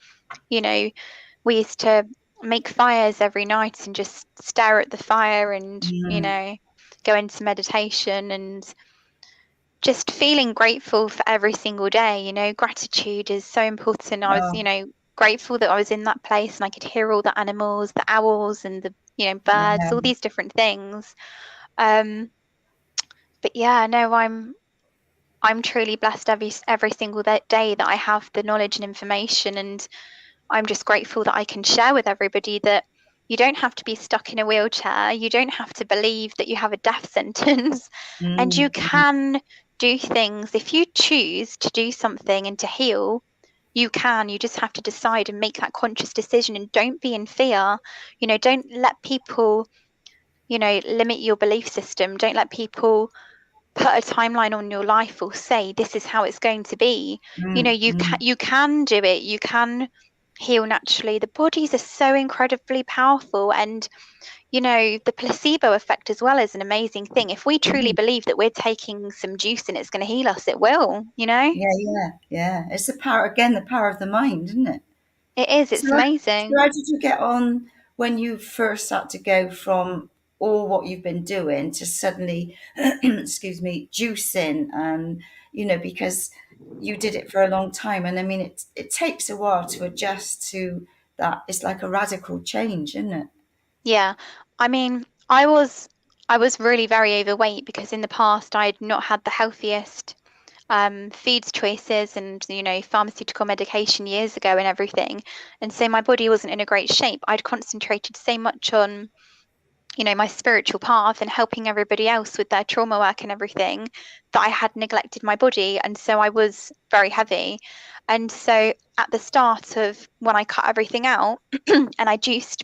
we used to make fires every night and just stare at the fire and go into meditation and just feeling grateful for every single day. Gratitude is so important. I was, oh, grateful that I was in that place and I could hear all the animals, the owls and the, birds, yeah, all these different things. But yeah, no, I'm truly blessed every single day that I have the knowledge and information, and I'm just grateful that I can share with everybody that you don't have to be stuck in a wheelchair. You don't have to believe that you have a death sentence, and you can do things. If you choose to do something and to heal, you can. You just have to decide and make that conscious decision, and don't be in fear. Don't let people, limit your belief system. Don't let people put a timeline on your life or say this is how it's going to be. You can do it. You can heal naturally. The bodies are so incredibly powerful, and the placebo effect as well is an amazing thing. If we truly believe that we're taking some juice and it's going to heal us, it will. yeah. It's the power of the mind, isn't it? It is. So, It's so amazing. how did you get on when you first had to go from all what you've been doing to suddenly, excuse me, juicing, and because you did it for a long time, and I mean it takes a while to adjust to that. It's like a radical change, isn't it? Yeah. I mean, I was really very overweight because in the past I'd not had the healthiest foods choices and pharmaceutical medication years ago and everything, and so my body wasn't in a great shape. I'd concentrated so much on my spiritual path and helping everybody else with their trauma work and everything, that I had neglected my body, and so I was very heavy. And so at the start of when I cut everything out and I juiced,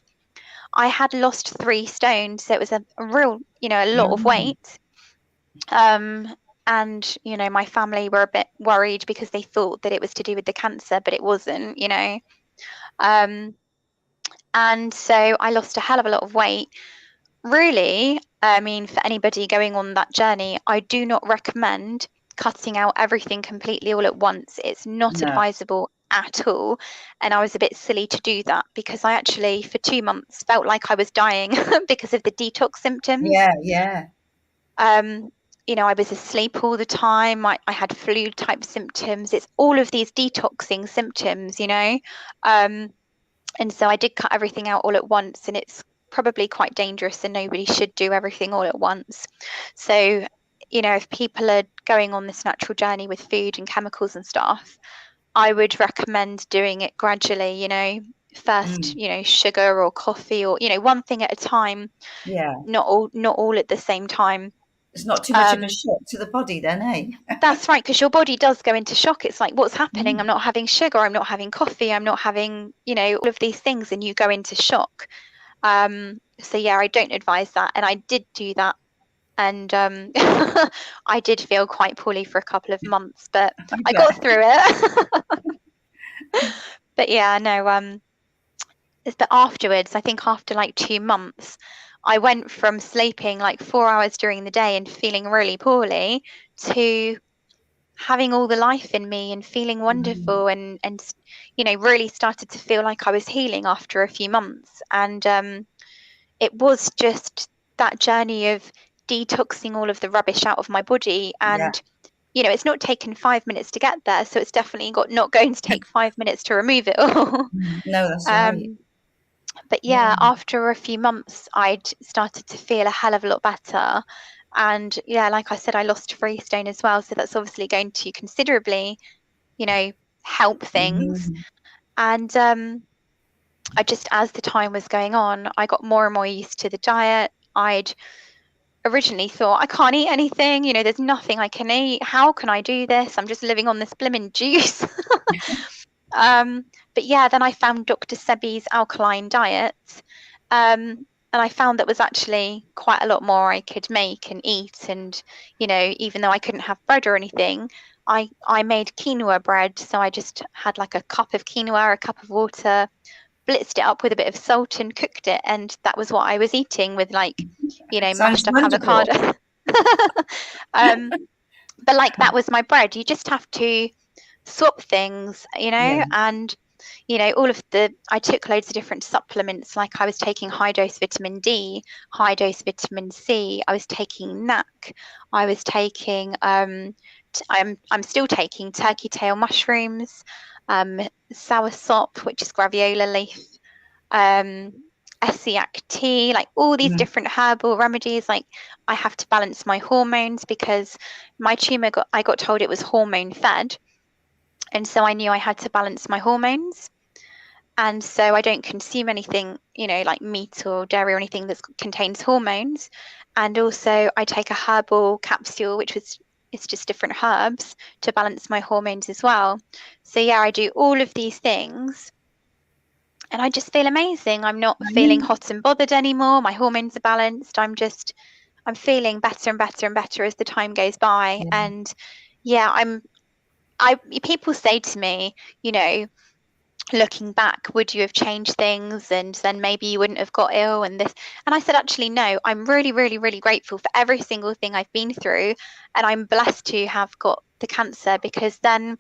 I had lost 3 stones, so it was a real a lot of Mm, weight. um And, my family were a bit worried because they thought that it was to do with the cancer, but it wasn't, And so I lost a hell of a lot of weight. Really, I mean, for anybody going on that journey, I do not recommend cutting out everything completely all at once. It's not No. advisable at all. And I was a bit silly to do that because I actually, for 2 months, felt like I was dying because of the detox symptoms. Yeah. I was asleep all the time. I had flu type symptoms. It's all of these detoxing symptoms, and so I did cut everything out all at once, and it's probably quite dangerous, and nobody should do everything all at once. So, if people are going on this natural journey with food and chemicals and stuff, I would recommend doing it gradually, first, sugar or coffee or, one thing at a time. Yeah. Not all at the same time. It's not too much of a shock to the body then, eh? That's right, because your body does go into shock. It's like, what's happening? I'm not having sugar, I'm not having coffee, I'm not having, all of these things, and you go into shock. So yeah, I don't advise that. And I did do that. And I did feel quite poorly for a couple of months, but I got through it. But yeah, no, but afterwards, I think after like 2 months, I went from sleeping like 4 hours during the day and feeling really poorly to having all the life in me and feeling wonderful, and really started to feel like I was healing after a few months. And it was just that journey of detoxing all of the rubbish out of my body. And it's not taken 5 minutes to get there, so it's definitely not going to take 5 minutes to remove it all. No, that's right. But yeah, after a few months, I'd started to feel a hell of a lot better. And yeah, like I said, I lost freestone as well. So that's obviously going to considerably, help things. And I just, as the time was going on, I got more and more used to the diet. I'd originally thought, I can't eat anything, there's nothing I can eat. How can I do this? I'm just living on this blimmin' juice. But yeah, then I found Dr. Sebi's alkaline diet. And I found that was actually quite a lot more I could make and eat. And, even though I couldn't have bread or anything, I made quinoa bread. So I just had like a cup of quinoa, a cup of water, blitzed it up with a bit of salt and cooked it. And that was what I was eating with like, mashed up avocado. But like, that was my bread. You just have to swap things, and I took loads of different supplements. Like I was taking high dose vitamin D, high dose vitamin C, I was taking NAC, I was taking I'm still taking turkey tail mushrooms, soursop, which is graviola leaf, Essiac tea, like all these different herbal remedies. Like I have to balance my hormones because my tumor I got told it was hormone fed. And so I knew I had to balance my hormones. And so I don't consume anything, like meat or dairy or anything that contains hormones. And also I take a herbal capsule, it's just different herbs to balance my hormones as well. So yeah, I do all of these things. And I just feel amazing. I'm not feeling hot and bothered anymore. My hormones are balanced. I'm feeling better and better and better as the time goes by. And yeah, people say to me, looking back, would you have changed things? And then maybe you wouldn't have got ill and this. And I said, actually, no, I'm really, really, really grateful for every single thing I've been through. And I'm blessed to have got the cancer, because then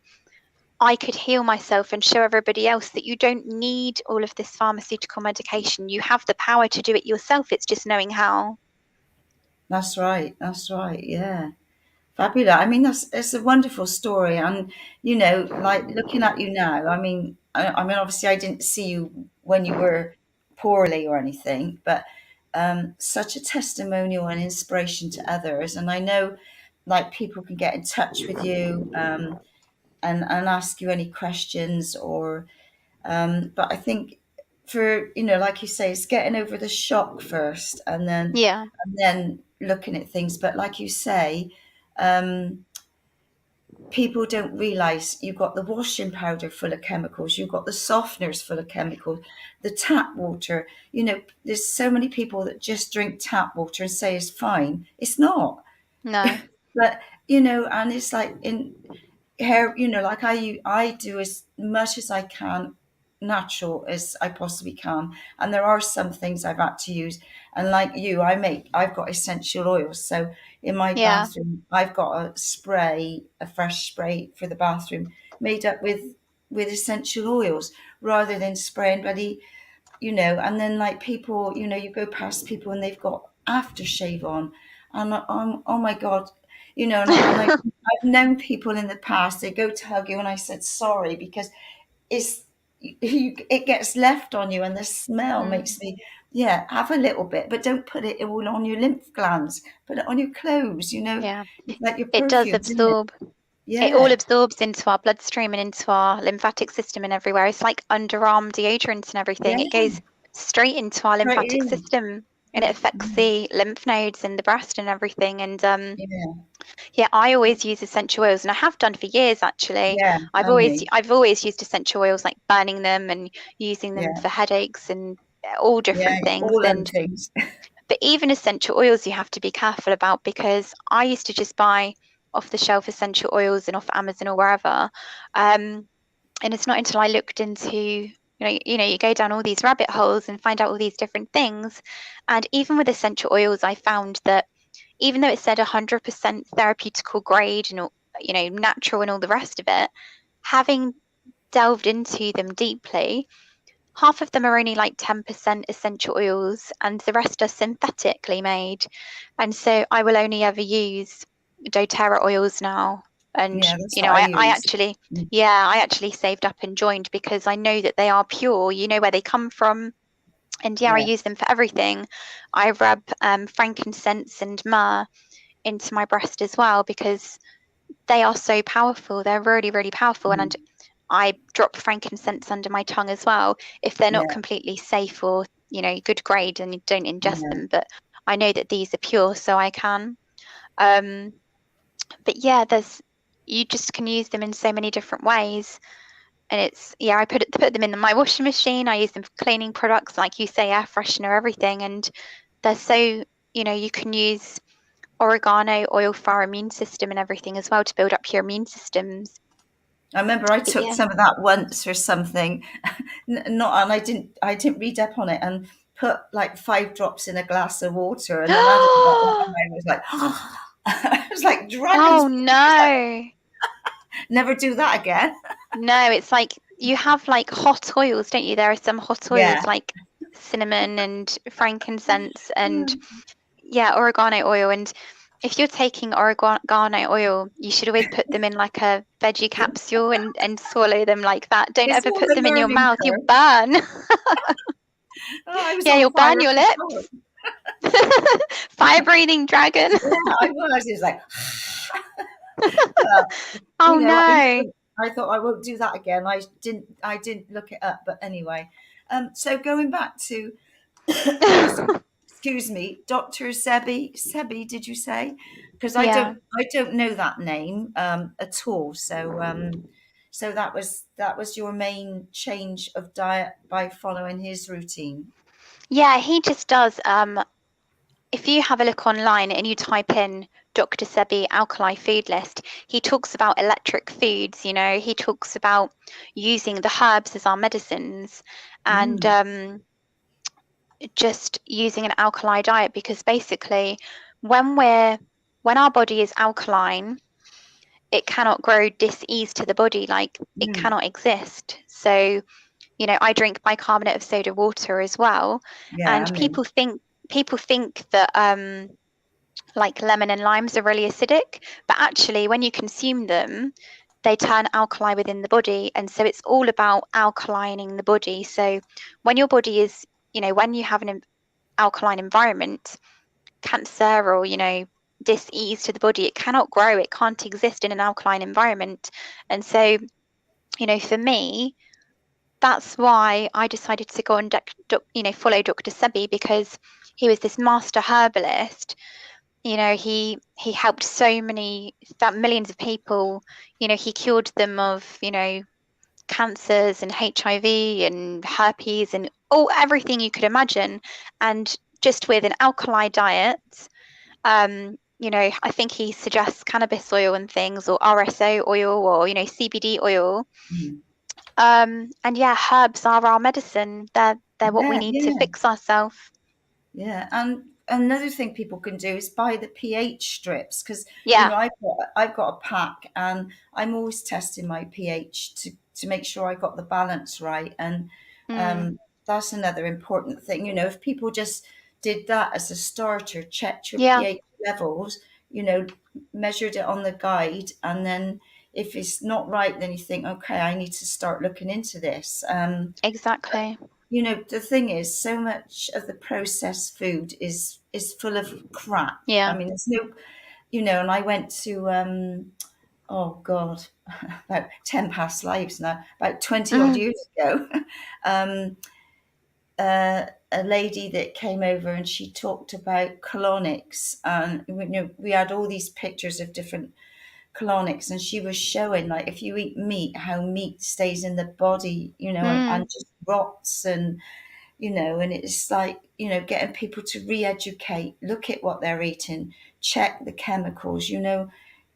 I could heal myself and show everybody else that you don't need all of this pharmaceutical medication. You have the power to do it yourself. It's just knowing how. That's right. Yeah. Fabulous. I mean, it's a wonderful story. And, like looking at you now, I mean, obviously I didn't see you when you were poorly or anything, but such a testimonial and inspiration to others. And I know like people can get in touch with you and ask you any questions but I think for, like you say, it's getting over the shock first and then looking at things. But like you say, people don't realize you've got the washing powder full of chemicals, you've got the softeners full of chemicals, the tap water. There's so many people that just drink tap water and say it's fine. It's not. No. But and it's like in hair, like I do as much as I can, natural as I possibly can. And there are some things I've had to use. And like you, I've got essential oils. So in my Yeah, bathroom, I've got a fresh spray for the bathroom made up with essential oils rather than spraying bloody, and then like people, you go past people and they've got aftershave on, and I'm, oh my God, I've known people in the past, they go to hug you, and I said sorry because it's it gets left on you, and the smell Mm, makes me, yeah, have a little bit, but don't put it all on your lymph glands. Put it on your clothes. yeah, It's like your it does perfumes, isn't it? absorb. It all Yeah, absorbs into our bloodstream and into our lymphatic system and everywhere. It's like underarm deodorants and everything. yeah, It goes straight into our right lymphatic in. system, and it affects the lymph nodes in the breast and everything. And Yeah, yeah, I always use essential oils, and I have done for years actually. yeah, I've tell always me. I've always used essential oils, like burning them and using them Yeah, for headaches and all yeah, different things. all them And things. but even essential oils you have to be careful about, because I used to just buy off the shelf essential oils and off Amazon or wherever. Um, and it's not until I looked into, you go down all these rabbit holes and find out all these different things. And even with essential oils, I found that even though it said 100% therapeutical grade and natural and all the rest of it, having delved into them deeply, half of them are only like 10% essential oils and the rest are synthetically made. And so I will only ever use doTERRA oils now. And Yeah, that's what I I use. actually, Mm. yeah, I actually saved up and joined because I know that they are pure. You know where they come from. And yeah, I Yeah, use them for everything. I rub frankincense and myrrh into my breast as well because they are so powerful. They're really, really powerful. And mm, I drop frankincense under my tongue as well. If they're not yeah, completely safe or, good grade, and you don't ingest yeah. them, but I know that these are pure, so I can. Um, but yeah, you just can use them in so many different ways. And yeah, I put them in my washing machine. I use them for cleaning products, like you say, air freshener, everything. And they're so, you can use oregano oil for our immune system and everything as well to build up your immune systems. I remember I But took yeah. some of that once or something, not, and I didn't read up on it, and put like 5 drops in a glass of water, and then added that, and I was like, I was like dragon's Oh breath. I was like, no. never do that again. No, it's like you have like hot oils, don't you? There are some hot Yeah. oils like cinnamon and frankincense and yeah, oregano oil. And if you're taking oregano oil, you should always put them in like a veggie capsule and swallow them like that. Don't It's ever all put the them in your learning mouth. You'll curve. burn. Oh, I was Yeah, on you'll burn fire your before. lips. Fire breathing dragon. Yeah, I was. It was like, uh, Oh I no. thought I won't do that again. I didn't look it up, but anyway. So going back to, excuse me, Dr. Sebi, did you say? Because I Yeah. don't I don't know that name at all. So that was your main change of diet by following his routine. Yeah, he just does. If you have a look online and you type in Dr. Sebi alkali food list, he talks about electric foods, he talks about using the herbs as our medicines and Mm, just using an alkali diet, because basically when our body is alkaline, it cannot grow dis-ease to the body, like it mm. cannot exist. So, I drink bicarbonate of soda water as well, Yeah, I and mean, people think that like lemon and limes are really acidic, but actually when you consume them, they turn alkali within the body. And so it's all about alkalining the body. So when your body is, when you have an alkaline environment, cancer or, dis-ease to the body, it cannot grow, it can't exist in an alkaline environment. And so, for me, that's why I decided to go and follow Dr. Sebi, because he was this master herbalist. He helped millions of people. He cured them of cancers and HIV and herpes and everything you could imagine, and just with an alkali diet, I think he suggests cannabis oil and things, or RSO oil, or CBD oil. Mm. And yeah, herbs are our medicine. They're what we Yeah, need to yeah, fix ourselves. yeah. And another thing people can do is buy the pH strips, because Yeah. I've got a pack, and I'm always testing my pH to make sure I got the balance right. And Mm, that's another important thing. If people just did that as a starter, checked your yeah, pH levels, measured it on the guide, and then if it's not right, then you think, okay, I need to start looking into this. exactly. The thing is, so much of the processed food is full of crap. I Yeah. mean, there's no, and I went to oh God, about 10 past lives now, about 20 odd Mm, years ago. um, a lady that came over, and she talked about colonics, and we had all these pictures of different colonics, and she was showing, like, if you eat meat, how meat stays in the body, mm, and just rots, and it's like, getting people to re-educate, look at what they're eating, check the chemicals,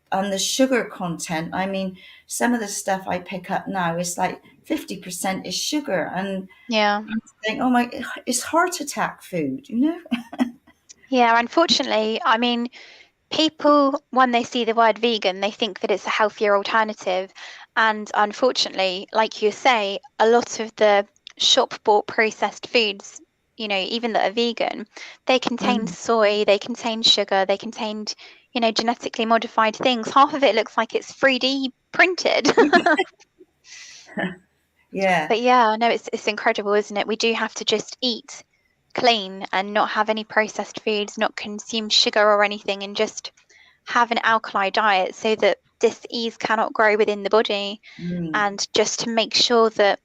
and the sugar content. I mean, some of the stuff I pick up now is like 50% is sugar, and yeah. I think, oh my, it's heart attack food. Yeah. Unfortunately, I mean, people, when they see the word vegan, they think that it's a healthier alternative. And unfortunately, like you say, a lot of the shop bought processed foods, even that are vegan, they contain Mm. soy, they contain sugar, they contain, genetically modified things. Half of it looks like it's 3D printed. Yeah. But yeah, no, it's incredible, isn't it? We do have to just eat clean and not have any processed foods, not consume sugar or anything, and just have an alkali diet so that dis-ease cannot grow within the body, Mm. and just to make sure that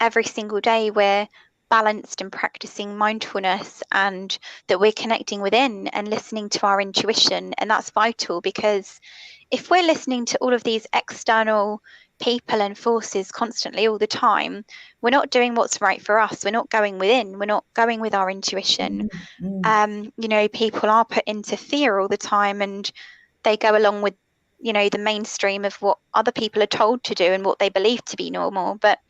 every single day we're balanced and practicing mindfulness, and that we're connecting within and listening to our intuition. And that's vital, because if we're listening to all of these external people and forces constantly all the time, we're not doing what's right for us. We're not going within, we're not going with our intuition. Mm. Mm. People are put into fear all the time, and they go along with the mainstream of what other people are told to do and what they believe to be normal. But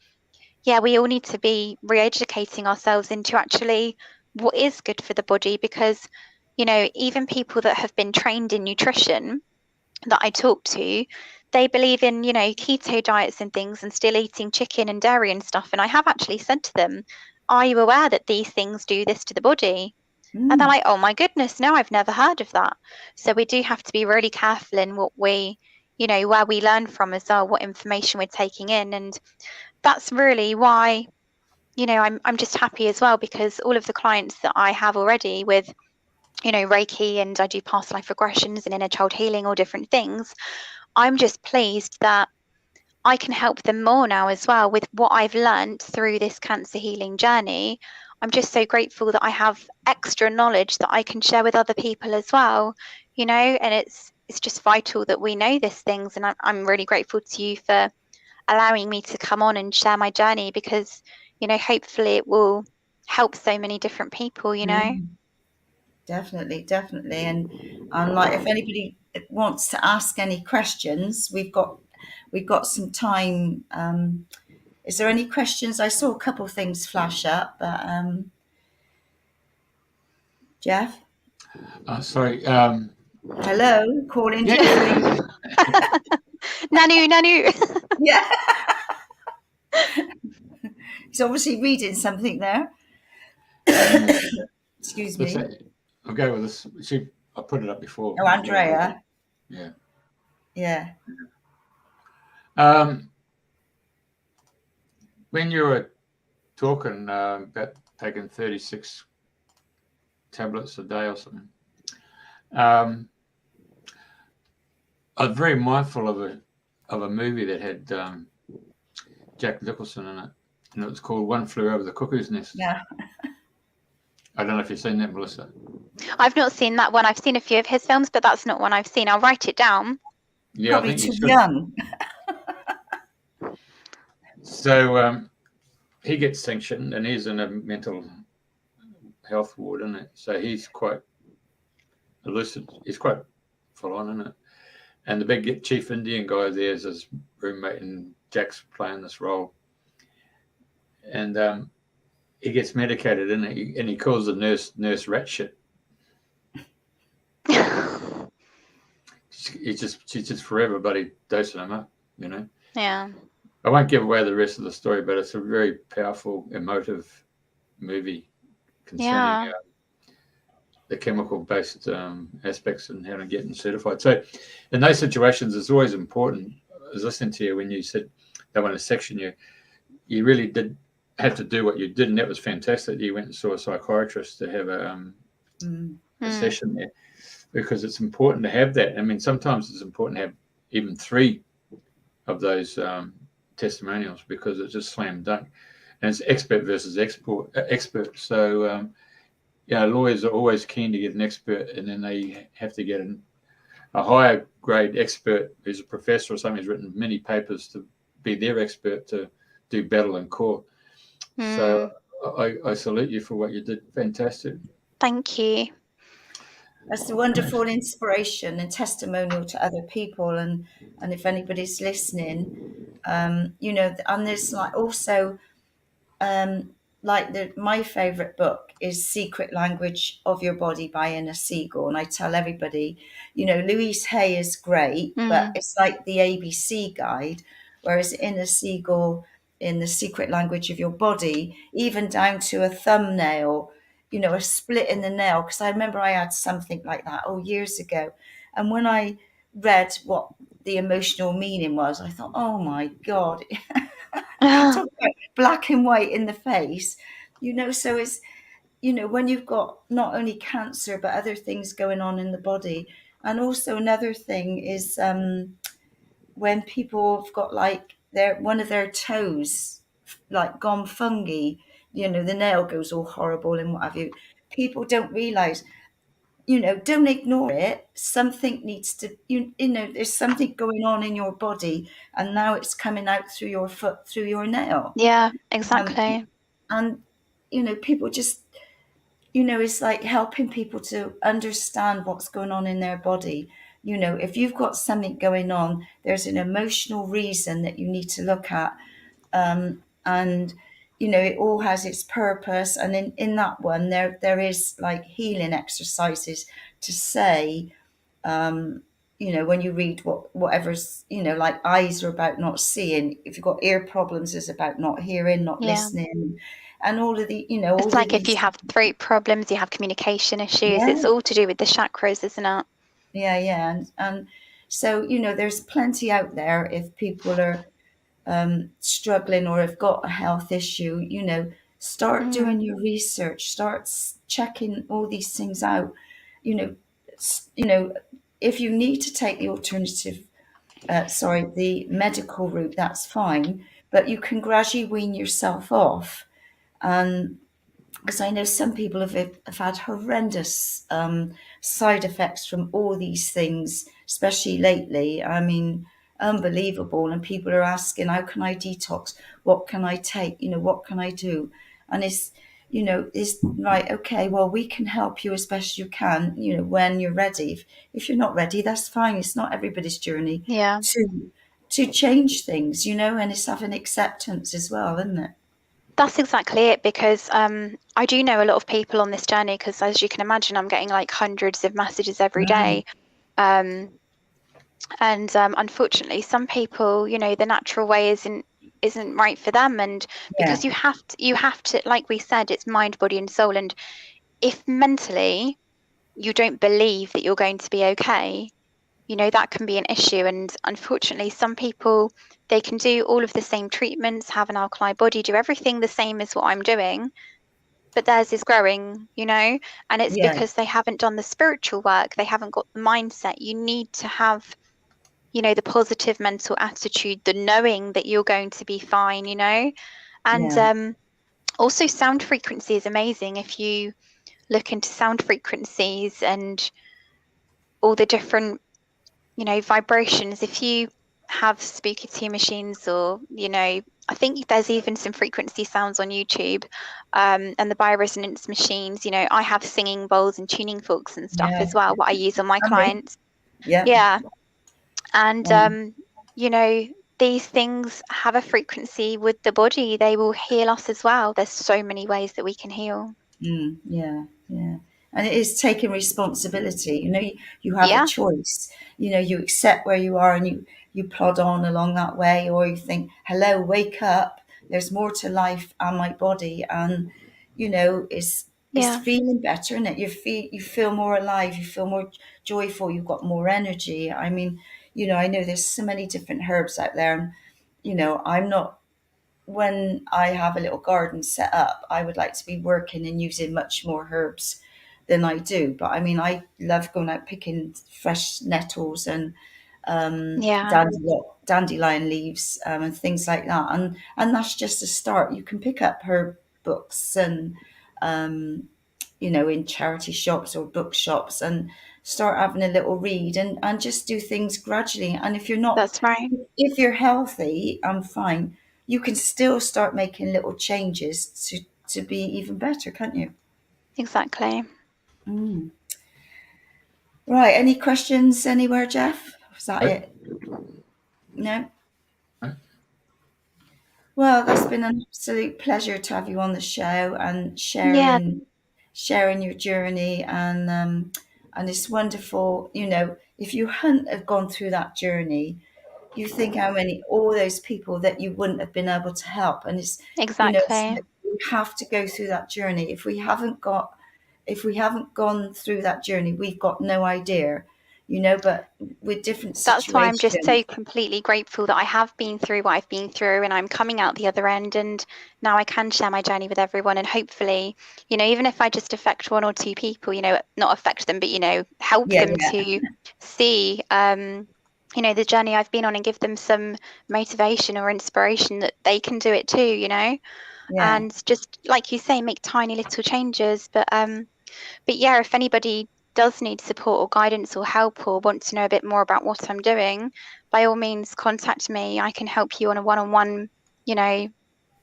yeah, we all need to be re-educating ourselves into actually what is good for the body, because even people that have been trained in nutrition that I talk to, they believe in keto diets and things, and still eating chicken and dairy and stuff. And I have actually said to them, are you aware that these things do this to the body? And they're Mm. like, oh my goodness, no, I've never heard of that. So we do have to be really careful in what we, where we learn from as well, what information we're taking in. And that's really why, I'm just happy as well, because all of the clients that I have already with, Reiki, and I do past life regressions and inner child healing, or different things, I'm just pleased that I can help them more now as well with what I've learned through this cancer healing journey. I'm just so grateful that I have extra knowledge that I can share with other people as well, and it's just vital that we know these things. And I'm really grateful to you for allowing me to come on and share my journey, because, hopefully it will help so many different people. Mm. Definitely, definitely. And like, if anybody wants to ask any questions, we've got some time. Is there any questions? I saw a couple of things flash up, but Jeff, Sorry. hello, calling Yeah. Jeffrey. Nanu. Yeah, he's obviously reading something there. Um, Excuse let's me. say, I'll go with this. I put it up before. Oh, Andrea. Yeah. Yeah. Um, when you were talking about taking 36 tablets a day or something, I was very mindful of a movie that had Jack Nicholson in it, and it was called One Flew Over the Cuckoo's Nest. Yeah. I don't know if you've seen that, Melissa. I've not seen that one. I've seen a few of his films, but that's not one I've seen. I'll write it down. Yeah, Probably I think you too should. young. So he gets sanctioned, and he's in a mental health ward, isn't it? So he's quite lucid. He's quite full on, isn't it? And the big chief Indian guy there is his roommate, and Jack's playing this role. And he gets medicated, and he calls the nurse rat shit. She's just for everybody dosing him up, you know. Yeah. I won't give away the rest of the story, but it's a very powerful, emotive movie concerning the chemical-based aspects and how to get them certified. So in those situations, it's always important. I was listening to you when you said they want to section you. You really did have to do what you did, and that was fantastic. You went and saw a psychiatrist to have a session there, because it's important to have that. I mean, sometimes it's important to have even 3 of those testimonials, because it's just slam dunk, and it's expert versus expert. So lawyers are always keen to get an expert, and then they have to get a higher grade expert who's a professor or something who's written many papers to be their expert to do battle in court. So I salute you for what you did. Fantastic. Thank you. That's a wonderful inspiration and testimonial to other people, and if anybody's listening, and there's like also my favorite book is Secret Language of Your Body by Inna Siegel, and I tell everybody, Louise Hay is great, but it's like the ABC guide, whereas Inna Siegel, in The Secret Language of Your Body, even down to a thumbnail, a split in the nail, because I remember I had something like that years ago, and when I read what the emotional meaning was, I thought, oh my God. Talk about black and white in the face, so it's, when you've got not only cancer but other things going on in the body. And also another thing is when people have got like one of their toes like gone fungy, the nail goes all horrible and what have you. People don't realize, don't ignore it. Something needs to, there's something going on in your body, and now it's coming out through your foot, through your nail. Yeah, exactly. And, people just, it's like helping people to understand what's going on in their body. If you've got something going on, there's an emotional reason that you need to look at. And it all has its purpose, and in that one there is like healing exercises to say, when you read whatever's, like eyes are about not seeing, if you've got ear problems it's about not hearing, not listening, and all of the, it's like if you have throat problems, you have communication issues, it's all to do with the chakras, isn't it? And so there's plenty out there if people are struggling or have got a health issue. Start doing your research, start checking all these things out. If you need to take the the medical route, that's fine, but you can gradually wean yourself off. And because I know some people have had horrendous side effects from all these things, especially lately. I mean, unbelievable. And people are asking, how can I detox? What can I take? What can I do? And it's right, okay, well, we can help you as best you can, when you're ready. If you're not ready, that's fine. It's not everybody's journey to change things, and it's having acceptance as well, isn't it? That's exactly it, because I do know a lot of people on this journey, because as you can imagine, I'm getting like hundreds of messages every day. And unfortunately, some people, the natural way isn't right for them. And because you have to, like we said, it's mind, body and soul. And if mentally you don't believe that you're going to be okay, that can be an issue. And unfortunately, some people, they can do all of the same treatments, have an alkali body, do everything the same as what I'm doing, but theirs is growing, and it's because they haven't done the spiritual work. They haven't got the mindset. You need to have, the positive mental attitude, the knowing that you're going to be fine, and also sound frequency is amazing. If you look into sound frequencies and all the different vibrations, if you have spooky tea machines, or I think there's even some frequency sounds on YouTube, and the bioresonance machines, I have singing bowls and tuning forks and stuff as well, what I use on my clients. Yeah. And, Um, you know, these things have a frequency with the body. They will heal us as well. There's so many ways that we can heal. yeah, yeah. And it is taking responsibility. You have a Yeah. choice. You accept where you are and you plod on along that way, or you think, hello, wake up. There's more to life and my body. And, it's Yeah. feeling better, isn't it? You feel more alive, you feel more joyful, you've got more energy. I mean, I know there's so many different herbs out there, and, I'm not when I have a little garden set up, I would like to be working and using much more herbs than I do. But I mean, I love going out picking fresh nettles and Yeah. dandelion leaves and things like that. And that's just a start. You can pick up herb books and in charity shops or bookshops and start having a little read and just do things gradually. And That's right. if you're healthy and fine, you can still start making little changes to be even better, can't you? Exactly. Mm. Right. Any questions anywhere, Jeff? Is that Oh, it? No? oh, Well, that's been an absolute pleasure to have you on the show and Yeah. sharing your journey and it's wonderful. If you hadn't have gone through that journey, you think how many all those people that you wouldn't have been able to help. And it's Exactly. like we have to go through that journey. If we haven't gone through that journey, we've got no idea. But with different That's why I'm just so situations. completely grateful that I have been through what I've been through and I'm coming out the other end, and now I can share my journey with everyone, and hopefully, even if I just affect one or two people, not affect them, but help Yeah, them yeah, to see the journey I've been on, and give them some motivation or inspiration that they can do it too. yeah. And just like you say, make tiny little changes. But yeah, if anybody does need support or guidance or help or want to know a bit more about what I'm doing, by all means contact me. I can help you on a one-on-one,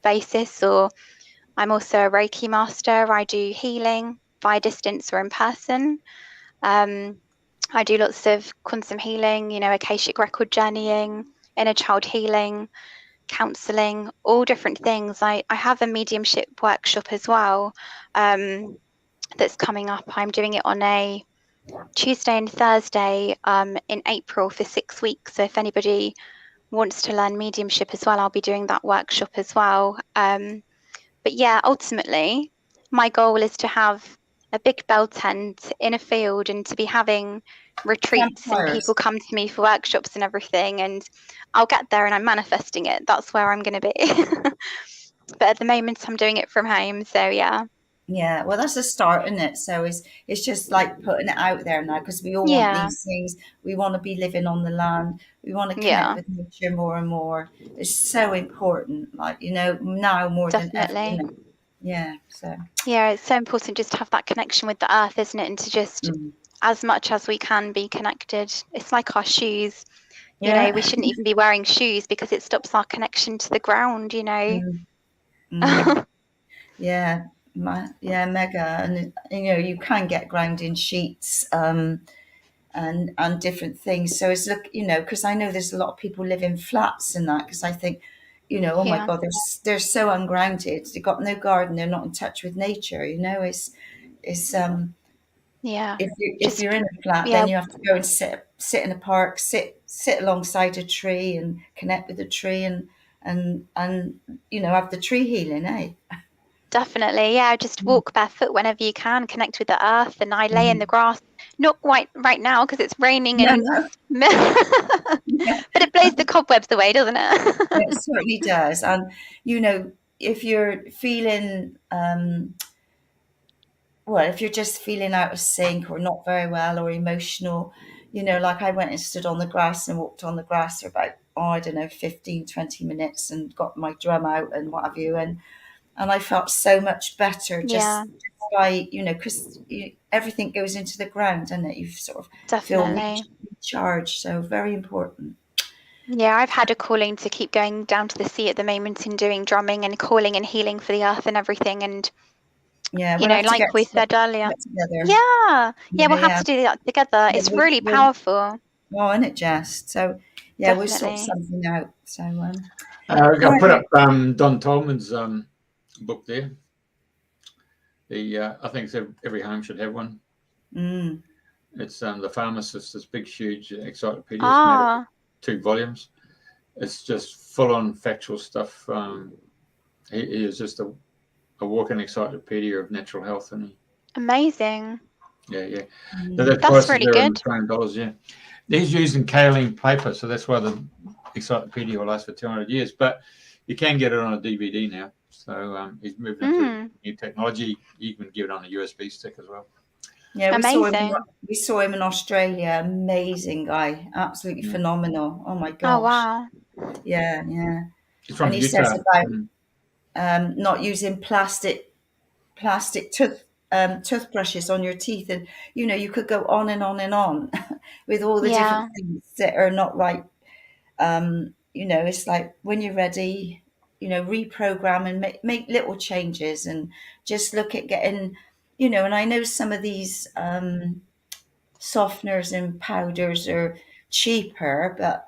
basis. Or I'm also a Reiki master. I do healing via distance or in person. Um, I do lots of quantum healing, Akashic record journeying, inner child healing, counselling, all different things. I have a mediumship workshop as well. That's coming up. I'm doing it on a Tuesday and Thursday in April for 6 weeks. So if anybody wants to learn mediumship as well, I'll be doing that workshop as well. But yeah, ultimately, my goal is to have a big bell tent in a field and to be having retreats and people Campfires. come to me for workshops and everything. And I'll get there, and I'm manifesting it. That's where I'm going to be. But at the moment, I'm doing it from home. So yeah. Yeah, well, that's a start, isn't it? So it's just like putting it out there now because we all want Yeah. these things. We want to be living on the land. We want to connect Yeah, with nature more and more. It's so important, like now more than ever. definitely. Yeah. So Yeah, it's so important just to have that connection with the earth, isn't it? And to just, mm. as much as we can, be connected. It's like our shoes. We Yeah, shouldn't even be wearing shoes because it stops our connection to the ground. mm. Mm. Yeah, yeah, mega. And you can get grounding sheets. And different things. So it's because I know there's a lot of people live in flats and that. Because I think, oh my Yeah, God, they're so ungrounded. They've got no garden. They're not in touch with nature. It's yeah. if Just, you're in a flat, yeah, then you have to go and sit in a park, sit alongside a tree and connect with the tree and have the tree healing, eh? definitely. Yeah, just Mm. walk barefoot whenever you can, connect with the earth. And I lay in the Mm. grass, not quite right now because it's raining No, and, no. Yeah, but it blows the cobwebs away, doesn't it? it certainly does. And if you're feeling well, if you're just feeling out of sync or not very well or emotional, like I went and stood on the grass and walked on the grass for about, I don't know, 15, 20 minutes and got my drum out and what have you. And I felt so much better Yeah, just by, because everything goes into the ground and that you sort of feel definitely. recharged. So very important. Yeah, I've had a calling to keep going down to the sea at the moment and doing drumming and calling and healing for the earth and everything. And, Yeah, we'll have to like we said earlier, get together. yeah, Yeah, we'll have yeah. to do that together. Yeah, It's really powerful. Oh, isn't it just? So, yeah, we'll sort Definitely. something out. So, I put right. up Don Tolman's book there. I think every home should have one. Mm. It's the Pharmacist, this big, huge encyclopedia. It's made up of Ah, 2 volumes. It's just full-on factual stuff. He is just a walking encyclopedia of natural health, and amazing. yeah. Mm. The That's price is really there in good. Australian dollars. Yeah, he's using kaolin paper, so that's why the encyclopedia will last for 200 years. But you can get it on a DVD now. So he's moving into Mm, new technology. You can get it on a USB stick as well. Yeah, amazing. we saw him in Australia. Amazing guy, absolutely Mm. phenomenal. Oh my Oh, gosh. wow. Yeah, yeah. He's And from he says Utah. about Mm. not using plastic toothbrushes on your teeth, and you could go on and on and on with all the different Yeah. things that are not right. It's like when you're ready, reprogram and make little changes and just look at getting, and I know some of these softeners and powders are cheaper, but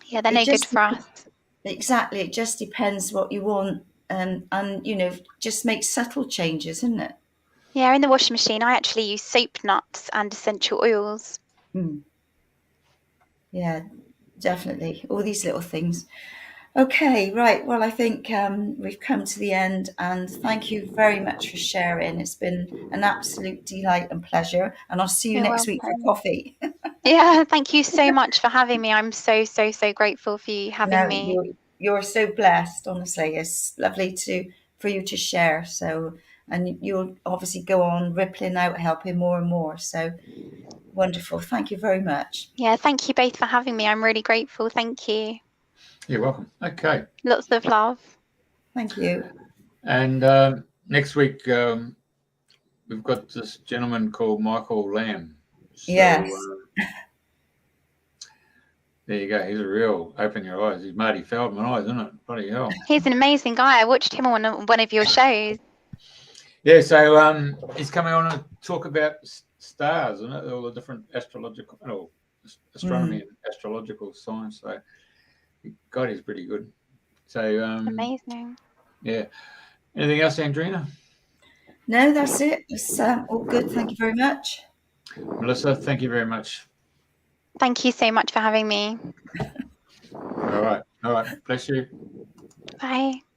Yeah, they're it no good just for us. exactly, it just depends what you want, and just make subtle changes, isn't it? Yeah, in the washing machine, I actually use soap nuts and essential oils. Mm, yeah, definitely. All these little things. Okay, right. Well, I think we've come to the end, and thank you very much for sharing. It's been an absolute delight and pleasure, and I'll see you You're next week for welcome. coffee. Yeah, thank you so much for having me. I'm so, so, so grateful for you having No, me. you're so blessed. Honestly, it's lovely for you to share. So, and you'll obviously go on rippling out, helping more and more. So wonderful. Thank you very much. Yeah, thank you both for having me. I'm really grateful. Thank you. You're welcome. Okay, Lots of love. Thank you. and next week we've got this gentleman called Michael Lamb. So Yes. there you go. He's a real open your eyes. He's Marty Feldman eyes, isn't it? Bloody hell. He's an amazing guy. I watched him on one of your shows. Yeah. So he's coming on and talk about stars and all the different astrological, astronomy Mm. and astrological science. So God, he's pretty good. So Amazing. yeah. Anything else, Andrena? No, that's it. It's all good. Thank you very much. Melissa, thank you very much. Thank you so much for having me. All right. Bless you. Bye.